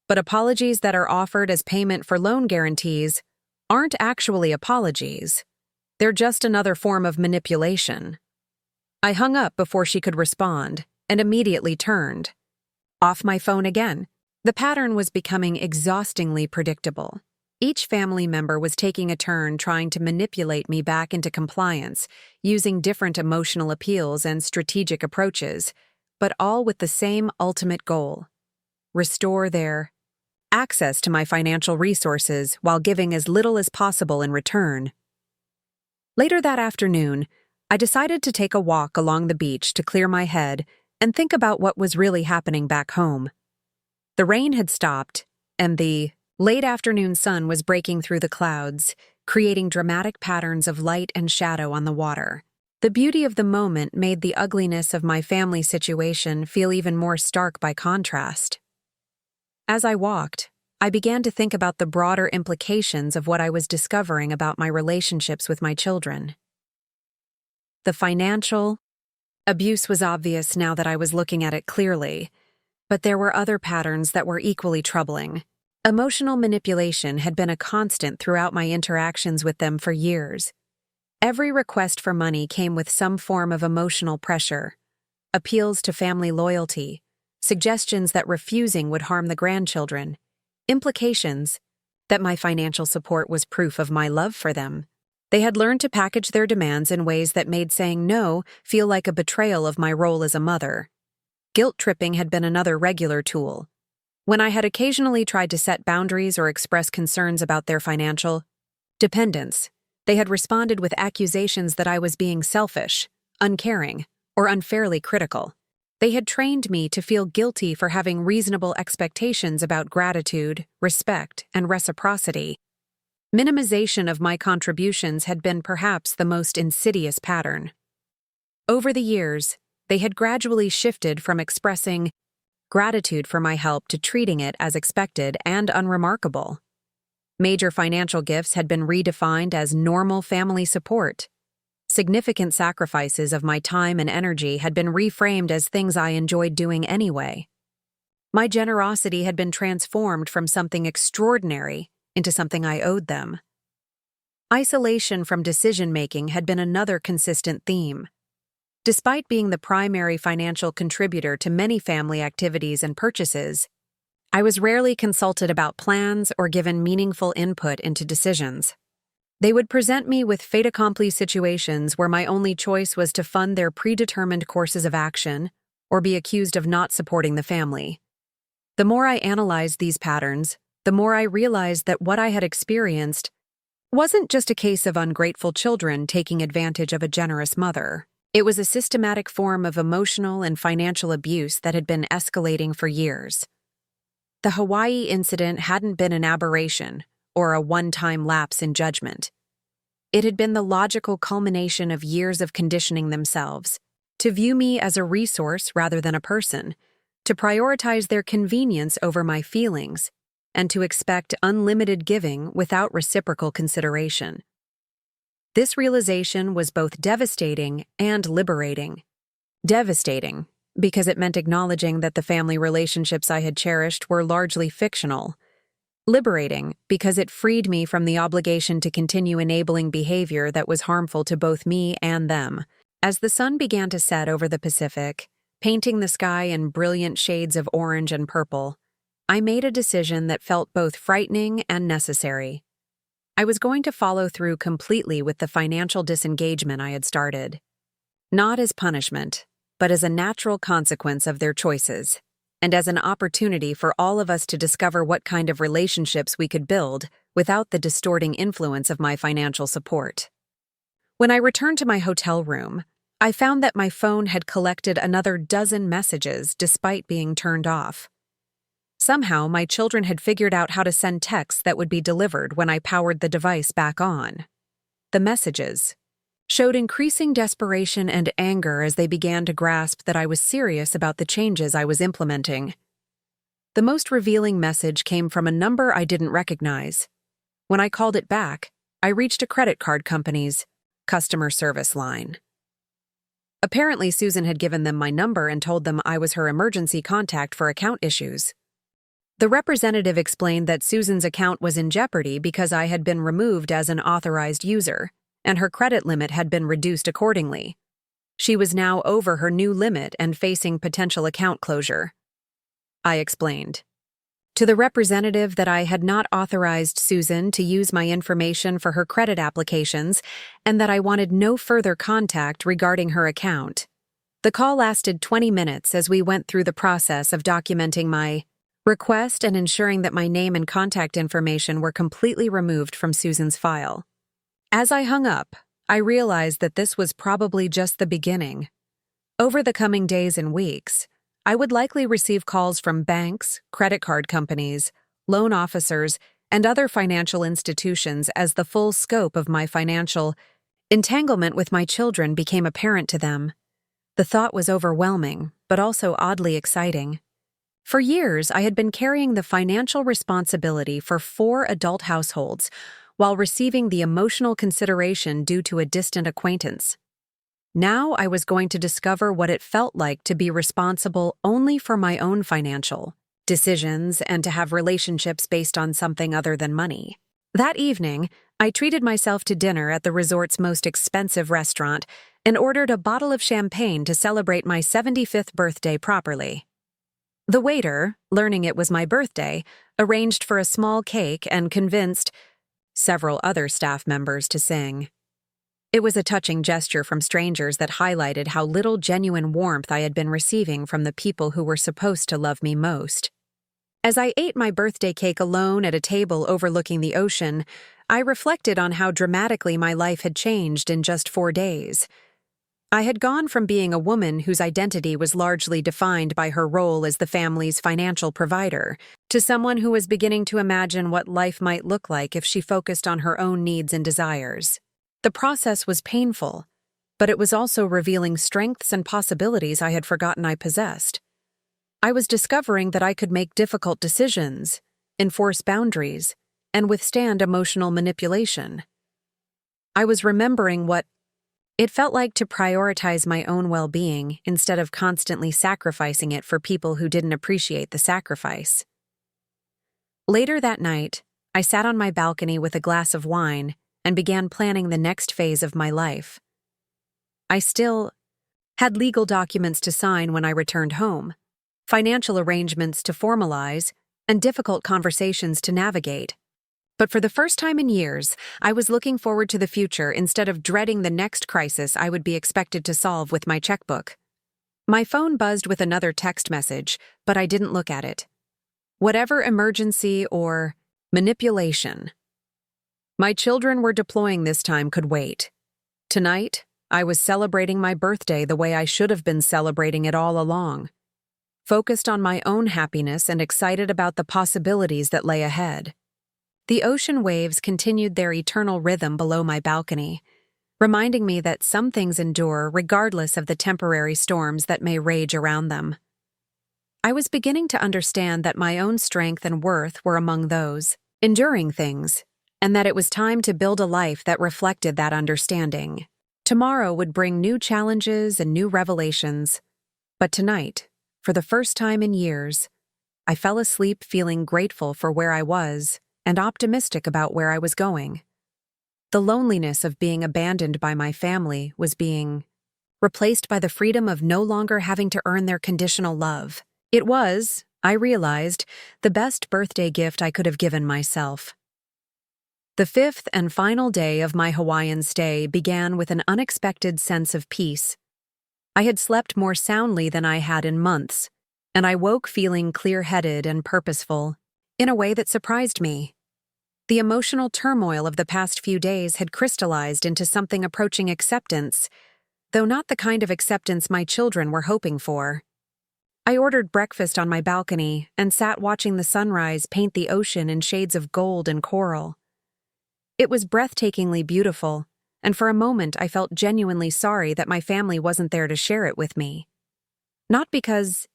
But apologies that are offered as payment for loan guarantees aren't actually apologies. They're just another form of manipulation. I hung up before she could respond and immediately turned off my phone again. The pattern was becoming exhaustingly predictable. Each family member was taking a turn trying to manipulate me back into compliance, using different emotional appeals and strategic approaches, but all with the same ultimate goal: restore their access to my financial resources while giving as little as possible in return. Later that afternoon, I decided to take a walk along the beach to clear my head and think about what was really happening back home. The rain had stopped, and the late afternoon sun was breaking through the clouds, creating dramatic patterns of light and shadow on the water. The beauty of the moment made the ugliness of my family situation feel even more stark by contrast. As I walked, I began to think about the broader implications of what I was discovering about my relationships with my children. The financial abuse was obvious now that I was looking at it clearly, but there were other patterns that were equally troubling. Emotional manipulation had been a constant throughout my interactions with them for years. Every request for money came with some form of emotional pressure, appeals to family loyalty, suggestions that refusing would harm the grandchildren, implications that my financial support was proof of my love for them. They had learned to package their demands in ways that made saying no feel like a betrayal of my role as a mother. Guilt tripping had been another regular tool. When I had occasionally tried to set boundaries or express concerns about their financial dependence, they had responded with accusations that I was being selfish, uncaring, or unfairly critical. They had trained me to feel guilty for having reasonable expectations about gratitude, respect, and reciprocity. Minimization of my contributions had been perhaps the most insidious pattern. Over the years, they had gradually shifted from expressing gratitude for my help to treating it as expected and unremarkable. Major financial gifts had been redefined as normal family support. Significant sacrifices of my time and energy had been reframed as things I enjoyed doing anyway. My generosity had been transformed from something extraordinary into something I owed them. Isolation from decision-making had been another consistent theme. Despite being the primary financial contributor to many family activities and purchases, I was rarely consulted about plans or given meaningful input into decisions. They would present me with fait accompli situations where my only choice was to fund their predetermined courses of action or be accused of not supporting the family. The more I analyzed these patterns, the more I realized that what I had experienced wasn't just a case of ungrateful children taking advantage of a generous mother. It was a systematic form of emotional and financial abuse that had been escalating for years. The Hawaii incident hadn't been an aberration or a one-time lapse in judgment. It had been the logical culmination of years of conditioning themselves to view me as a resource rather than a person, to prioritize their convenience over my feelings, and to expect unlimited giving without reciprocal consideration. This realization was both devastating and liberating. Devastating, because it meant acknowledging that the family relationships I had cherished were largely fictional. Liberating, because it freed me from the obligation to continue enabling behavior that was harmful to both me and them. As the sun began to set over the Pacific, painting the sky in brilliant shades of orange and purple, I made a decision that felt both frightening and necessary. I was going to follow through completely with the financial disengagement I had started. Not as punishment, but as a natural consequence of their choices, and as an opportunity for all of us to discover what kind of relationships we could build without the distorting influence of my financial support. When I returned to my hotel room, I found that my phone had collected another dozen messages despite being turned off. Somehow, my children had figured out how to send texts that would be delivered when I powered the device back on. The messages showed increasing desperation and anger as they began to grasp that I was serious about the changes I was implementing. The most revealing message came from a number I didn't recognize. When I called it back, I reached a credit card company's customer service line. Apparently, Susan had given them my number and told them I was her emergency contact for account issues. The representative explained that Susan's account was in jeopardy because I had been removed as an authorized user, and her credit limit had been reduced accordingly. She was now over her new limit and facing potential account closure. I explained to the representative that I had not authorized Susan to use my information for her credit applications and that I wanted no further contact regarding her account. The call lasted 20 minutes as we went through the process of documenting my request and ensuring that my name and contact information were completely removed from Susan's file. As I hung up, I realized that this was probably just the beginning. Over the coming days and weeks, I would likely receive calls from banks, credit card companies, loan officers, and other financial institutions as the full scope of my financial entanglement with my children became apparent to them. The thought was overwhelming, but also oddly exciting. For years, I had been carrying the financial responsibility for 4 adult households while receiving the emotional consideration due to a distant acquaintance. Now I was going to discover what it felt like to be responsible only for my own financial decisions and to have relationships based on something other than money. That evening, I treated myself to dinner at the resort's most expensive restaurant and ordered a bottle of champagne to celebrate my 75th birthday properly. The waiter, learning it was my birthday, arranged for a small cake and convinced several other staff members to sing. It was a touching gesture from strangers that highlighted how little genuine warmth I had been receiving from the people who were supposed to love me most. As I ate my birthday cake alone at a table overlooking the ocean, I reflected on how dramatically my life had changed in just 4 days. I had gone from being a woman whose identity was largely defined by her role as the family's financial provider to someone who was beginning to imagine what life might look like if she focused on her own needs and desires. The process was painful, but it was also revealing strengths and possibilities I had forgotten I possessed. I was discovering that I could make difficult decisions, enforce boundaries, and withstand emotional manipulation. I was remembering what it felt like to prioritize my own well-being instead of constantly sacrificing it for people who didn't appreciate the sacrifice. Later that night, I sat on my balcony with a glass of wine and began planning the next phase of my life. I still had legal documents to sign when I returned home, financial arrangements to formalize, and difficult conversations to navigate. But for the first time in years, I was looking forward to the future instead of dreading the next crisis I would be expected to solve with my checkbook. My phone buzzed with another text message, but I didn't look at it. Whatever emergency or manipulation My children were deploying this time could wait. Tonight, I was celebrating my birthday the way I should have been celebrating it all along, focused on my own happiness and excited about the possibilities that lay ahead. The ocean waves continued their eternal rhythm below my balcony, reminding me that some things endure regardless of the temporary storms that may rage around them. I was beginning to understand that my own strength and worth were among those enduring things, and that it was time to build a life that reflected that understanding. Tomorrow would bring new challenges and new revelations, but tonight, for the first time in years, I fell asleep feeling grateful for where I was and optimistic about where I was going. The loneliness of being abandoned by my family was being replaced by the freedom of no longer having to earn their conditional love. It was, I realized, the best birthday gift I could have given myself. The fifth and final day of my Hawaiian stay began with an unexpected sense of peace. I had slept more soundly than I had in months, and I woke feeling clear-headed and purposeful, in a way that surprised me. The emotional turmoil of the past few days had crystallized into something approaching acceptance, though not the kind of acceptance my children were hoping for. I ordered breakfast on my balcony and sat watching the sunrise paint the ocean in shades of gold and coral. It was breathtakingly beautiful, and for a moment I felt genuinely sorry that my family wasn't there to share it with me. Not because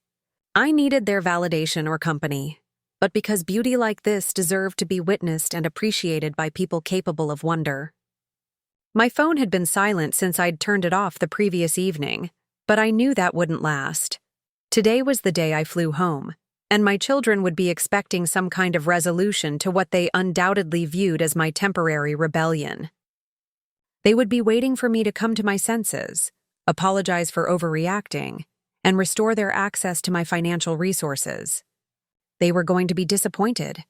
I needed their validation or company, but because beauty like this deserved to be witnessed and appreciated by people capable of wonder. My phone had been silent since I'd turned it off the previous evening, but I knew that wouldn't last. Today was the day I flew home, and my children would be expecting some kind of resolution to what they undoubtedly viewed as my temporary rebellion. They would be waiting for me to come to my senses, apologize for overreacting, and restore their access to my financial resources. They were going to be disappointed.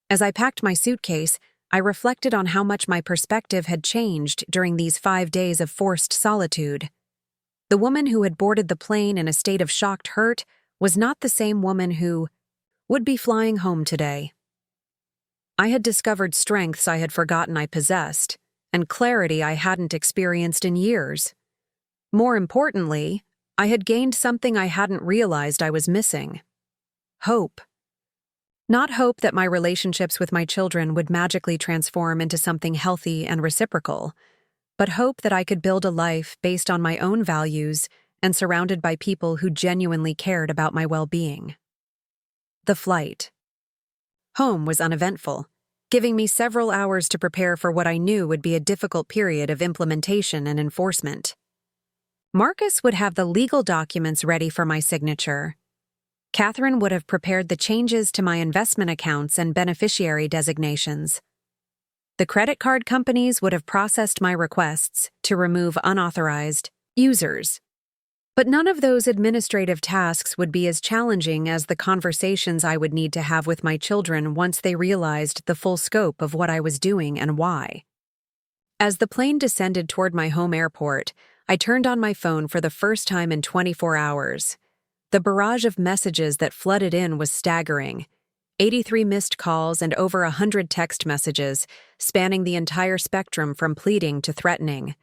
As I packed my suitcase, I reflected on how much my perspective had changed during these 5 days of forced solitude. The woman who had boarded the plane in a state of shocked hurt was not the same woman who would be flying home today. I had discovered strengths I had forgotten I possessed, and clarity I hadn't experienced in years. More importantly, I had gained something I hadn't realized I was missing. Hope. Not hope that my relationships with my children would magically transform into something healthy and reciprocal, but hope that I could build a life based on my own values and surrounded by people who genuinely cared about my well-being. The flight home was uneventful, giving me several hours to prepare for what I knew would be a difficult period of implementation and enforcement. Marcus would have the legal documents ready for my signature. Catherine would have prepared the changes to my investment accounts and beneficiary designations. The credit card companies would have processed my requests to remove unauthorized users. But none of those administrative tasks would be as challenging as the conversations I would need to have with my children once they realized the full scope of what I was doing and why. As the plane descended toward my home airport, I turned on my phone for the first time in 24 hours. The barrage of messages that flooded in was staggering. 83 missed calls and over 100 text messages, spanning the entire spectrum from pleading to threatening.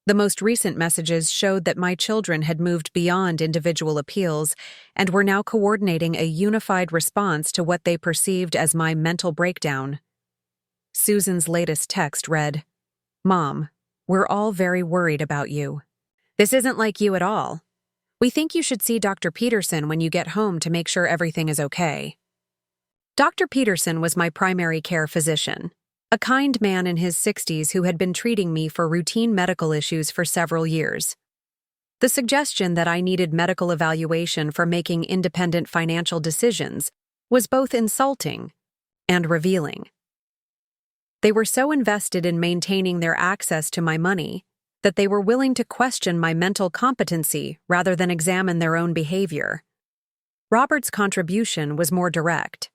The most recent messages showed that my children had moved beyond individual appeals and were now coordinating a unified response to what they perceived as my mental breakdown. Susan's latest text read, "Mom, we're all very worried about you. This isn't like you at all. We think you should see Dr. Peterson when you get home to make sure everything is okay." Dr. Peterson was my primary care physician, a kind man in his 60s who had been treating me for routine medical issues for several years. The suggestion that I needed medical evaluation for making independent financial decisions was both insulting and revealing. They were so invested in maintaining their access to my money that they were willing to question my mental competency rather than examine their own behavior. Robert's contribution was more direct.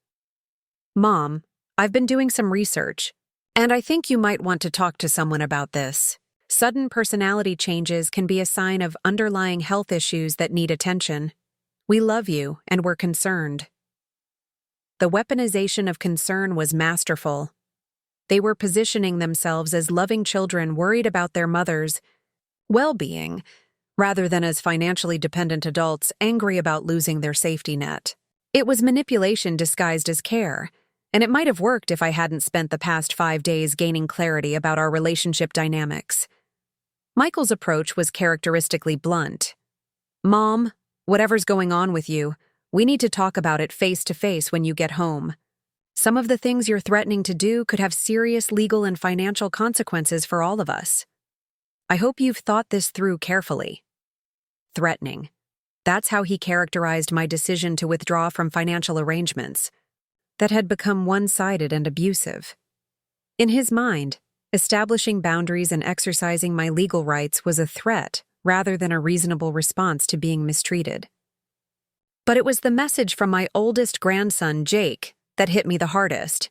"Mom, I've been doing some research, and I think you might want to talk to someone about this. Sudden personality changes can be a sign of underlying health issues that need attention. We love you, and we're concerned." The weaponization of concern was masterful. They were positioning themselves as loving children worried about their mother's well-being, rather than as financially dependent adults angry about losing their safety net. It was manipulation disguised as care, and it might have worked if I hadn't spent the past 5 days gaining clarity about our relationship dynamics. Michael's approach was characteristically blunt. "Mom, whatever's going on with you, we need to talk about it face to face when you get home. Some of the things you're threatening to do could have serious legal and financial consequences for all of us. I hope you've thought this through carefully." Threatening. That's how he characterized my decision to withdraw from financial arrangements that had become one-sided and abusive. In his mind, establishing boundaries and exercising my legal rights was a threat rather than a reasonable response to being mistreated. But it was the message from my oldest grandson, Jake, that hit me the hardest.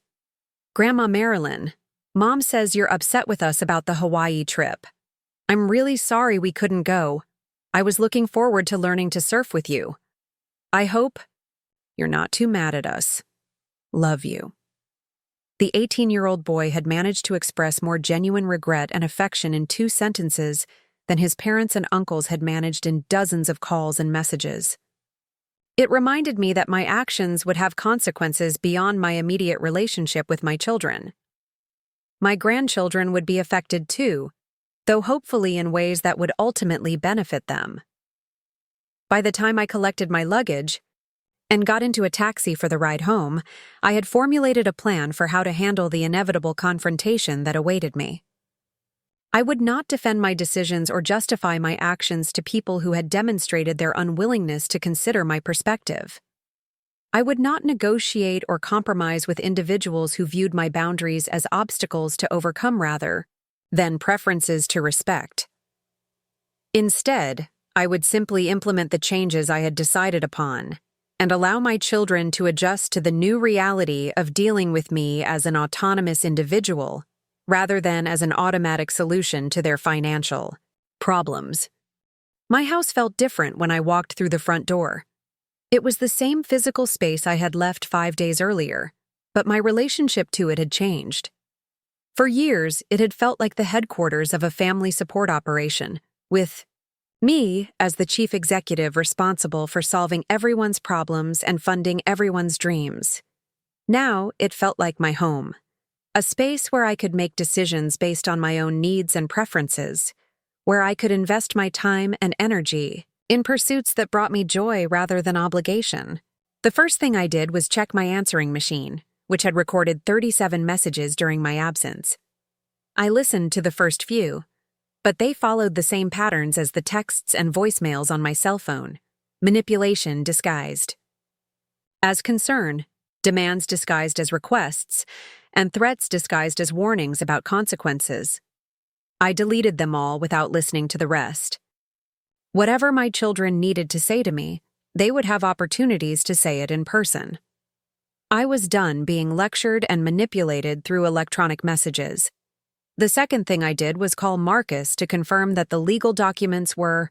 "Grandma Marilyn, Mom says you're upset with us about the Hawaii trip. I'm really sorry we couldn't go. I was looking forward to learning to surf with you. I hope you're not too mad at us. Love you." The 18-year-old boy had managed to express more genuine regret and affection in 2 sentences than his parents and uncles had managed in dozens of calls and messages. It reminded me that my actions would have consequences beyond my immediate relationship with my children. My grandchildren would be affected too, though hopefully in ways that would ultimately benefit them. By the time I collected my luggage and got into a taxi for the ride home, I had formulated a plan for how to handle the inevitable confrontation that awaited me. I would not defend my decisions or justify my actions to people who had demonstrated their unwillingness to consider my perspective. I would not negotiate or compromise with individuals who viewed my boundaries as obstacles to overcome rather than preferences to respect. Instead, I would simply implement the changes I had decided upon and allow my children to adjust to the new reality of dealing with me as an autonomous individual rather than as an automatic solution to their financial problems. My house felt different when I walked through the front door. It was the same physical space I had left 5 days earlier, but my relationship to it had changed. For years, it had felt like the headquarters of a family support operation, with me as the chief executive responsible for solving everyone's problems and funding everyone's dreams. Now, it felt like my home, a space where I could make decisions based on my own needs and preferences, where I could invest my time and energy in pursuits that brought me joy rather than obligation. The first thing I did was check my answering machine, which had recorded 37 messages during my absence. I listened to the first few, but they followed the same patterns as the texts and voicemails on my cell phone: manipulation disguised as concern, demands disguised as requests, and threats disguised as warnings about consequences. I deleted them all without listening to the rest. Whatever my children needed to say to me, they would have opportunities to say it in person. I was done being lectured and manipulated through electronic messages. The second thing I did was call Marcus to confirm that the legal documents were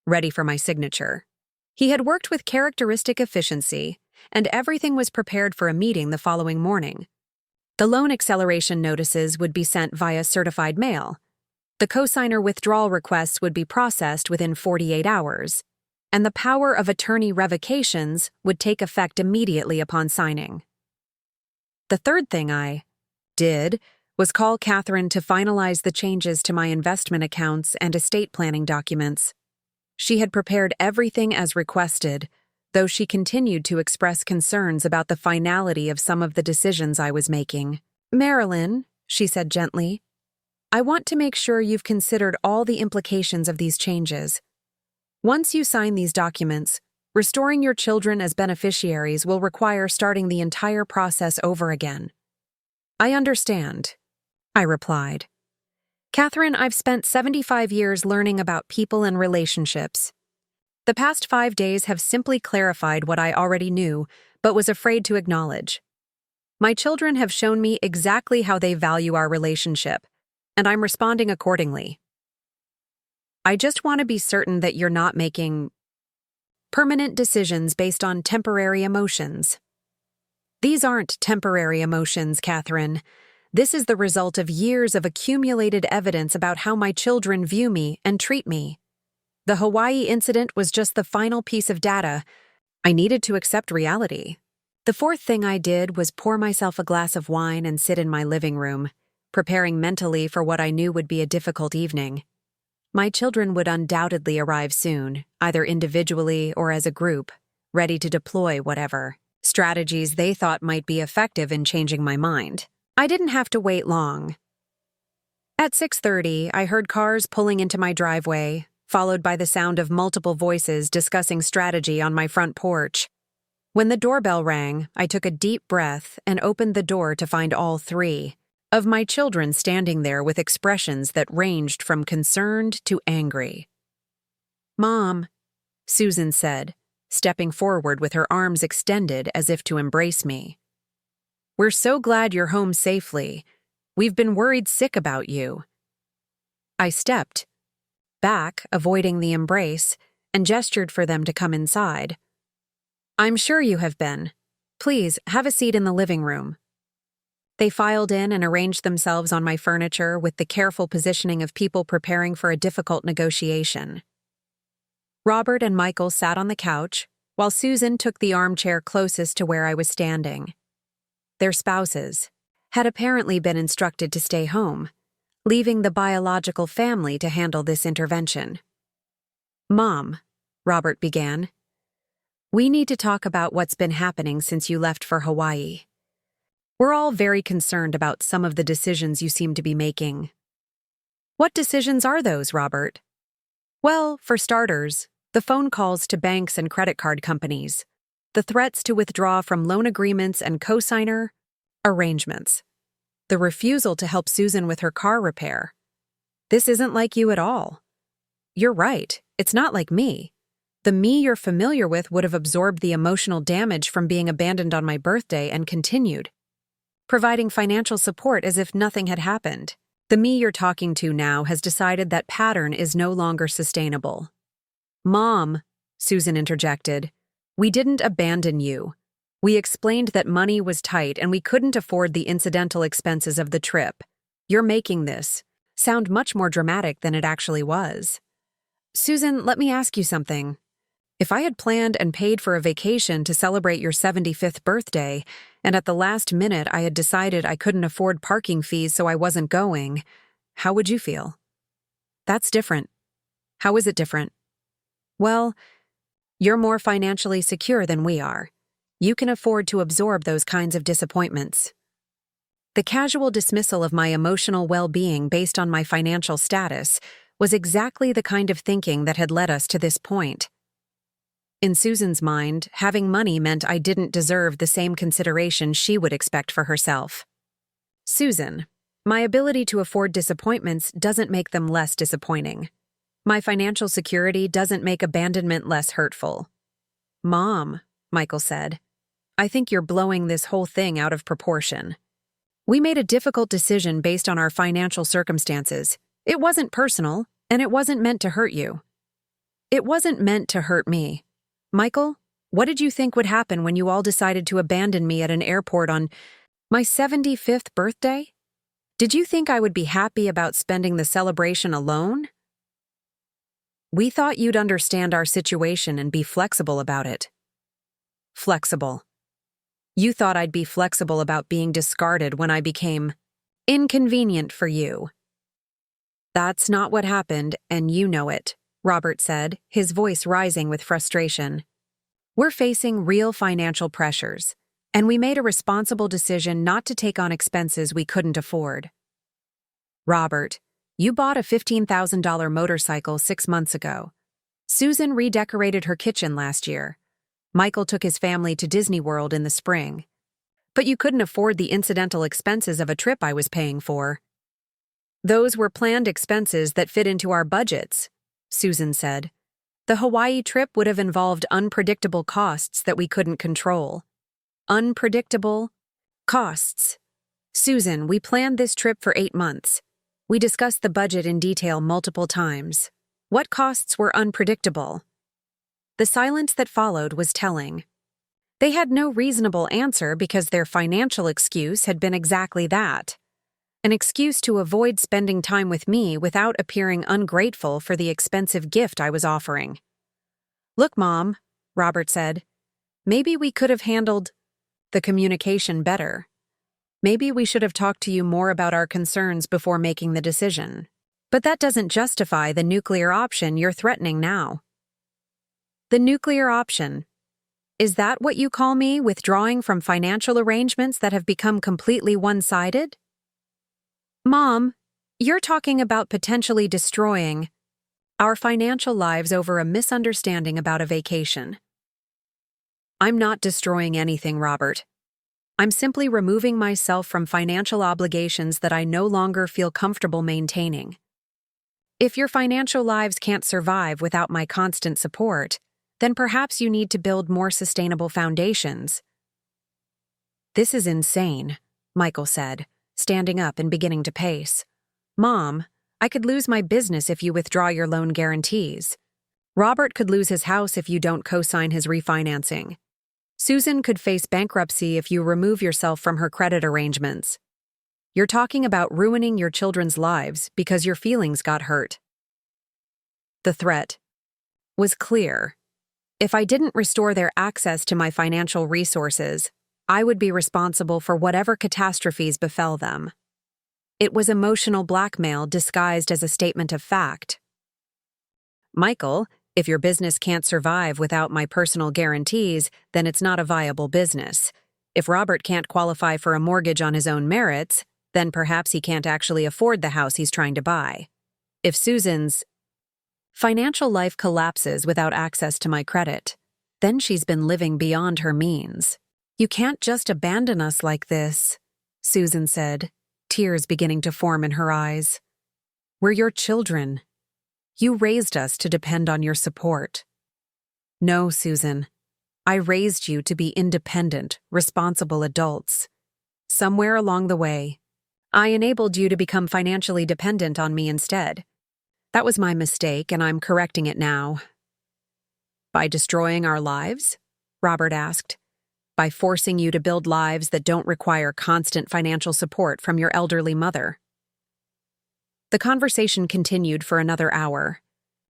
ready for my signature. He had worked with characteristic efficiency, and everything was prepared for a meeting the following morning. The loan acceleration notices would be sent via certified mail. The cosigner withdrawal requests would be processed within 48 hours, and the power of attorney revocations would take effect immediately upon signing. The third thing I did was call Catherine to finalize the changes to my investment accounts and estate planning documents. She had prepared everything as requested, though she continued to express concerns about the finality of some of the decisions I was making. "Marilyn," she said gently, "I want to make sure you've considered all the implications of these changes. Once you sign these documents, restoring your children as beneficiaries will require starting the entire process over again." "I understand," I replied. "Catherine, I've spent 75 years learning about people and relationships. The past 5 days have simply clarified what I already knew, but was afraid to acknowledge. My children have shown me exactly how they value our relationship, and I'm responding accordingly. I just want to be certain that you're not making permanent decisions based on temporary emotions." "These aren't temporary emotions, Catherine. This is the result of years of accumulated evidence about how my children view me and treat me. The Hawaii incident was just the final piece of data. I needed to accept reality. The fourth thing I did was pour myself a glass of wine and sit in my living room, preparing mentally for what I knew would be a difficult evening. My children would undoubtedly arrive soon, either individually or as a group, ready to deploy whatever strategies they thought might be effective in changing my mind. I didn't have to wait long. At 6:30, I heard cars pulling into my driveway, followed by the sound of multiple voices discussing strategy on my front porch. When the doorbell rang, I took a deep breath and opened the door to find all three of my children standing there with expressions that ranged from concerned to angry. "Mom," Susan said, stepping forward with her arms extended as if to embrace me. "We're so glad you're home safely. We've been worried sick about you." I stepped back, avoiding the embrace, and gestured for them to come inside. "I'm sure you have been. Please, have a seat in the living room." They filed in and arranged themselves on my furniture with the careful positioning of people preparing for a difficult negotiation. Robert and Michael sat on the couch, while Susan took the armchair closest to where I was standing. Their spouses had apparently been instructed to stay home, leaving the biological family to handle this intervention. "Mom," Robert began, "we need to talk about what's been happening since you left for Hawaii. We're all very concerned about some of the decisions you seem to be making." "What decisions are those, Robert?" "Well, for starters, the phone calls to banks and credit card companies, the threats to withdraw from loan agreements and cosigner arrangements, the refusal to help Susan with her car repair. This isn't like you at all. You're right, it's not like me. The me you're familiar with would have absorbed the emotional damage from being abandoned on my birthday and continued, providing financial support as if nothing had happened. The me you're talking to now has decided that pattern is no longer sustainable." "Mom," Susan interjected, "we didn't abandon you. We explained that money was tight and we couldn't afford the incidental expenses of the trip. You're making this sound much more dramatic than it actually was." "Susan, let me ask you something. If I had planned and paid for a vacation to celebrate your 75th birthday, and at the last minute I had decided I couldn't afford parking fees so I wasn't going, how would you feel?" "That's different." "How is it different?" "Well, you're more financially secure than we are. You can afford to absorb those kinds of disappointments." The casual dismissal of my emotional well-being based on my financial status was exactly the kind of thinking that had led us to this point. In Susan's mind, having money meant I didn't deserve the same consideration she would expect for herself. "Susan, my ability to afford disappointments doesn't make them less disappointing. My financial security doesn't make abandonment less hurtful." "Mom," Michael said, "I think you're blowing this whole thing out of proportion. We made a difficult decision based on our financial circumstances. It wasn't personal, and it wasn't meant to hurt you." "It wasn't meant to hurt me. Michael, what did you think would happen when you all decided to abandon me at an airport on my 75th birthday? Did you think I would be happy about spending the celebration alone?" "We thought you'd understand our situation and be flexible about it." "Flexible. You thought I'd be flexible about being discarded when I became inconvenient for you." "That's not what happened, and you know it," Robert said, his voice rising with frustration. "We're facing real financial pressures, and we made a responsible decision not to take on expenses we couldn't afford." "Robert, you bought a $15,000 motorcycle 6 months ago. Susan redecorated her kitchen last year. Michael took his family to Disney World in the spring. But you couldn't afford the incidental expenses of a trip I was paying for." "Those were planned expenses that fit into our budgets," Susan said. "The Hawaii trip would have involved unpredictable costs that we couldn't control." "Unpredictable costs. Susan, we planned this trip for 8 months. We discussed the budget in detail multiple times. What costs were unpredictable?" The silence that followed was telling. They had no reasonable answer because their financial excuse had been exactly that. an excuse to avoid spending time with me without appearing ungrateful for the expensive gift I was offering. "Look, Mom," Robert said, "maybe we could have handled the communication better. Maybe we should have talked to you more about our concerns before making the decision. But that doesn't justify the nuclear option you're threatening now." "The nuclear option? Is that what you call me, withdrawing from financial arrangements that have become completely one-sided?" "Mom, you're talking about potentially destroying our financial lives over a misunderstanding about a vacation." "I'm not destroying anything, Robert. I'm simply removing myself from financial obligations that I no longer feel comfortable maintaining. If your financial lives can't survive without my constant support, then perhaps you need to build more sustainable foundations." "This is insane," Michael said, standing up and beginning to pace. "Mom, I could lose my business if you withdraw your loan guarantees. Robert could lose his house if you don't co-sign his refinancing. Susan could face bankruptcy if you remove yourself from her credit arrangements. You're talking about ruining your children's lives because your feelings got hurt." The threat was clear. If I didn't restore their access to my financial resources, I would be responsible for whatever catastrophes befell them. It was emotional blackmail disguised as a statement of fact. "Michael, if your business can't survive without my personal guarantees, then it's not a viable business. If Robert can't qualify for a mortgage on his own merits, then perhaps he can't actually afford the house he's trying to buy. If Susan's financial life collapses without access to my credit, then she's been living beyond her means. You can't just abandon us like this," Susan said, tears beginning to form in her eyes. "We're your children. You raised us to depend on your support." "No, Susan. I raised you to be independent, responsible adults. Somewhere along the way, I enabled you to become financially dependent on me instead. That was my mistake, and I'm correcting it now." "By destroying our lives?" Robert asked. "By forcing you to build lives that don't require constant financial support from your elderly mother?" The conversation continued for another hour,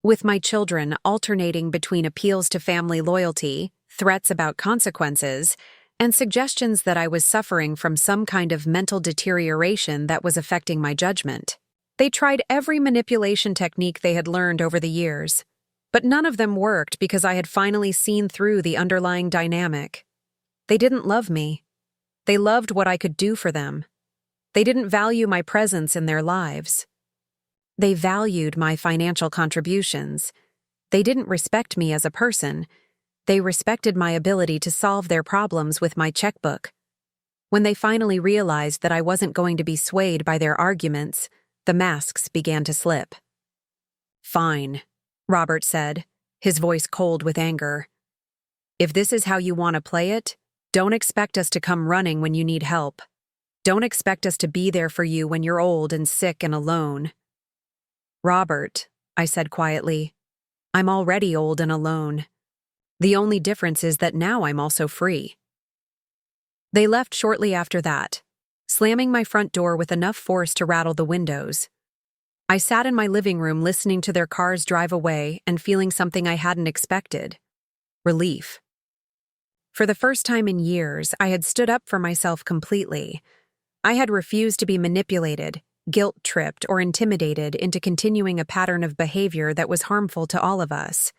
with my children alternating between appeals to family loyalty, threats about consequences, and suggestions that I was suffering from some kind of mental deterioration that was affecting my judgment. They tried every manipulation technique they had learned over the years, but none of them worked because I had finally seen through the underlying dynamic. They didn't love me. They loved what I could do for them. They didn't value my presence in their lives. They valued my financial contributions. They didn't respect me as a person. They respected my ability to solve their problems with my checkbook. When they finally realized that I wasn't going to be swayed by their arguments, the masks began to slip. "Fine," Robert said, his voice cold with anger. "If this is how you want to play it, don't expect us to come running when you need help. Don't expect us to be there for you when you're old and sick and alone." "Robert," I said quietly, "I'm already old and alone. The only difference is that now I'm also free." They left shortly after that, slamming my front door with enough force to rattle the windows. I sat in my living room listening to their cars drive away and feeling something I hadn't expected: relief. For the first time in years, I had stood up for myself completely. I had refused to be manipulated, guilt-tripped, or intimidated into continuing a pattern of behavior that was harmful to all of us.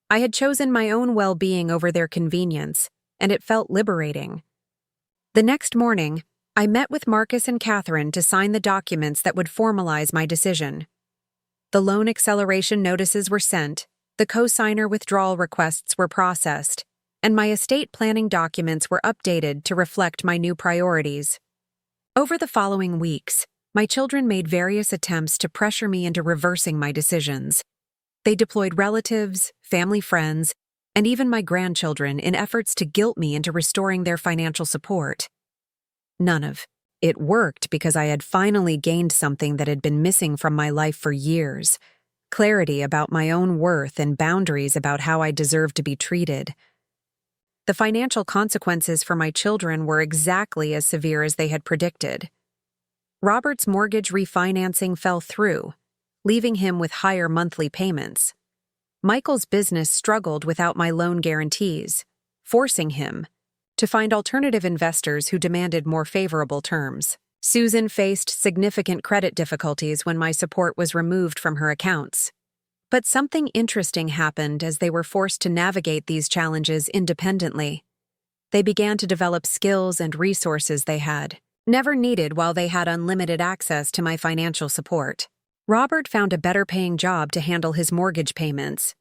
I had chosen my own well-being over their convenience, and it felt liberating. The next morning, I met with Marcus and Catherine to sign the documents that would formalize my decision. The loan acceleration notices were sent, the co-signer withdrawal requests were processed, and my estate planning documents were updated to reflect my new priorities. Over the following weeks, my children made various attempts to pressure me into reversing my decisions. They deployed relatives, family friends, and even my grandchildren in efforts to guilt me into restoring their financial support. None of it worked because I had finally gained something that had been missing from my life for years: clarity about my own worth and boundaries about how I deserved to be treated. The financial consequences for my children were exactly as severe as they had predicted. Robert's mortgage refinancing fell through, leaving him with higher monthly payments. Michael's business struggled without my loan guarantees, forcing him to find alternative investors who demanded more favorable terms. Susan faced significant credit difficulties when my support was removed from her accounts. But something interesting happened as they were forced to navigate these challenges independently. They began to develop skills and resources they had never needed while they had unlimited access to my financial support. Robert found a better-paying job to handle his mortgage payments.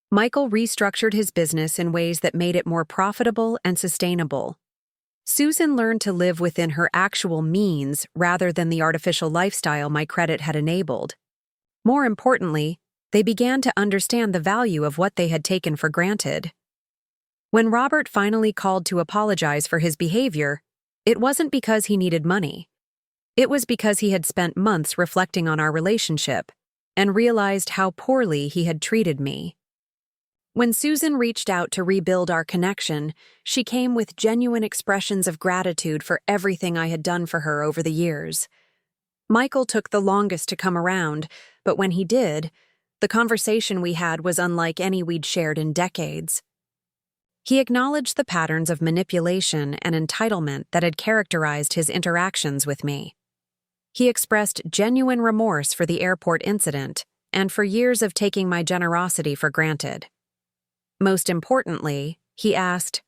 Michael restructured his business in ways that made it more profitable and sustainable. Susan learned to live within her actual means rather than the artificial lifestyle my credit had enabled. More importantly, they began to understand the value of what they had taken for granted. When Robert finally called to apologize for his behavior, it wasn't because he needed money. It was because he had spent months reflecting on our relationship and realized how poorly he had treated me. When Susan reached out to rebuild our connection, she came with genuine expressions of gratitude for everything I had done for her over the years. Michael took the longest to come around, but when he did, the conversation we had was unlike any we'd shared in decades. He acknowledged the patterns of manipulation and entitlement that had characterized his interactions with me. He expressed genuine remorse for the airport incident and for years of taking my generosity for granted. Most importantly, he asked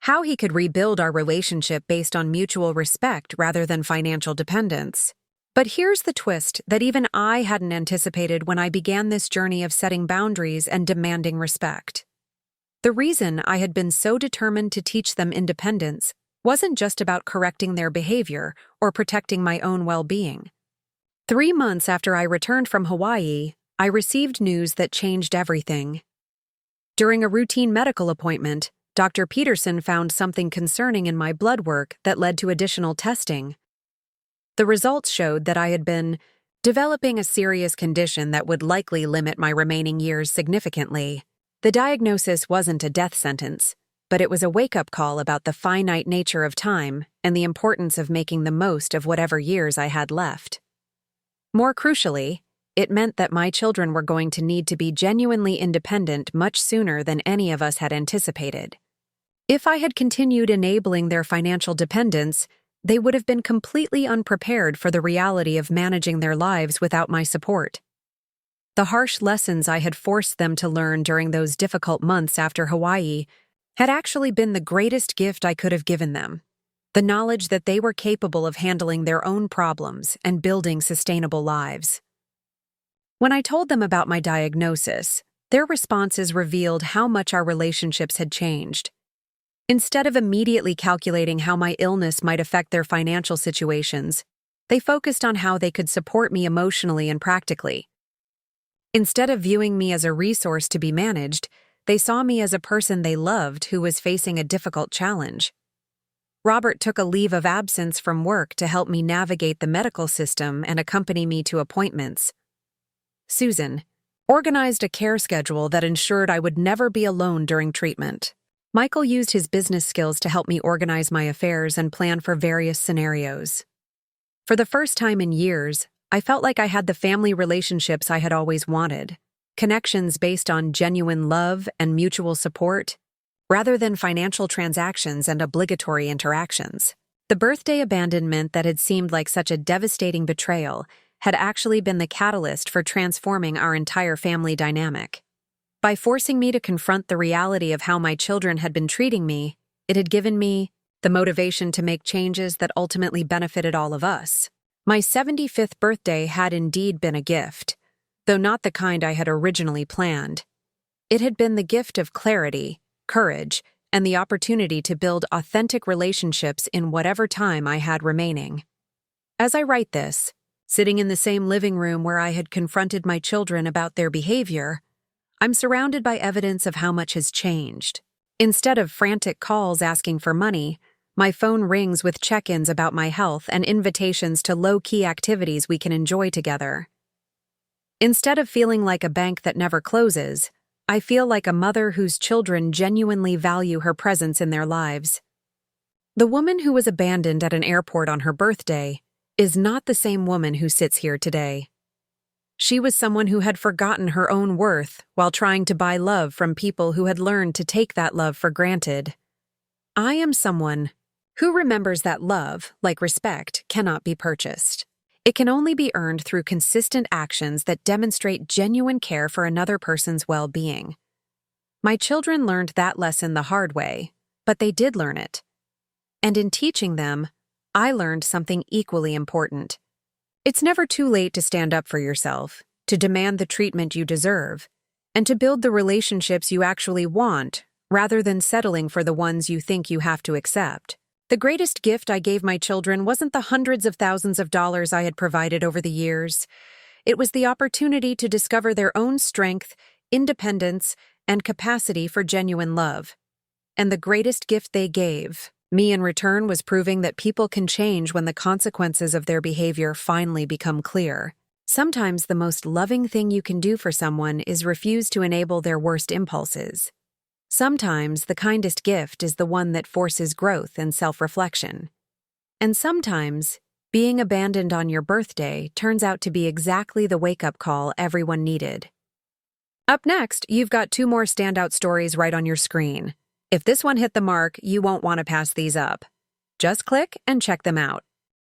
how he could rebuild our relationship based on mutual respect rather than financial dependence. But here's the twist that even I hadn't anticipated when I began this journey of setting boundaries and demanding respect. The reason I had been so determined to teach them independence wasn't just about correcting their behavior or protecting my own well-being. 3 months after I returned from Hawaii, I received news that changed everything. During a routine medical appointment, Dr. Peterson found something concerning in my blood work that led to additional testing. The results showed that I had been developing a serious condition that would likely limit my remaining years significantly. The diagnosis wasn't a death sentence, but it was a wake-up call about the finite nature of time and the importance of making the most of whatever years I had left. More crucially, it meant that my children were going to need to be genuinely independent much sooner than any of us had anticipated. If I had continued enabling their financial dependence, they would have been completely unprepared for the reality of managing their lives without my support. The harsh lessons I had forced them to learn during those difficult months after Hawaii had actually been the greatest gift I could have given them. The knowledge that they were capable of handling their own problems and building sustainable lives. When I told them about my diagnosis, their responses revealed how much our relationships had changed. Instead of immediately calculating how my illness might affect their financial situations, they focused on how they could support me emotionally and practically. Instead of viewing me as a resource to be managed, they saw me as a person they loved who was facing a difficult challenge. Robert took a leave of absence from work to help me navigate the medical system and accompany me to appointments. Susan organized a care schedule that ensured I would never be alone during treatment. Michael used his business skills to help me organize my affairs and plan for various scenarios. For the first time in years, I felt like I had the family relationships I had always wanted, connections based on genuine love and mutual support, rather than financial transactions and obligatory interactions. The birthday abandonment that had seemed like such a devastating betrayal had actually been the catalyst for transforming our entire family dynamic. By forcing me to confront the reality of how my children had been treating me, it had given me the motivation to make changes that ultimately benefited all of us. My 75th birthday had indeed been a gift, though not the kind I had originally planned. It had been the gift of clarity, courage, and the opportunity to build authentic relationships in whatever time I had remaining. As I write this, sitting in the same living room where I had confronted my children about their behavior, I'm surrounded by evidence of how much has changed. Instead of frantic calls asking for money, my phone rings with check-ins about my health and invitations to low-key activities we can enjoy together. Instead of feeling like a bank that never closes, I feel like a mother whose children genuinely value her presence in their lives. The woman who was abandoned at an airport on her birthday is not the same woman who sits here today. She was someone who had forgotten her own worth while trying to buy love from people who had learned to take that love for granted. I am someone who remembers that love, like respect, cannot be purchased. It can only be earned through consistent actions that demonstrate genuine care for another person's well-being. My children learned that lesson the hard way, but they did learn it. And in teaching them, I learned something equally important. It's never too late to stand up for yourself, to demand the treatment you deserve, and to build the relationships you actually want, rather than settling for the ones you think you have to accept. The greatest gift I gave my children wasn't the hundreds of thousands of dollars I had provided over the years. It was the opportunity to discover their own strength, independence, and capacity for genuine love. And the greatest gift they gave me in return was proving that people can change when the consequences of their behavior finally become clear. Sometimes the most loving thing you can do for someone is refuse to enable their worst impulses. Sometimes the kindest gift is the one that forces growth and self-reflection. And sometimes, being abandoned on your birthday turns out to be exactly the wake-up call everyone needed. Up next, you've got 2 more standout stories right on your screen. If this one hit the mark, you won't want to pass these up. Just click and check them out.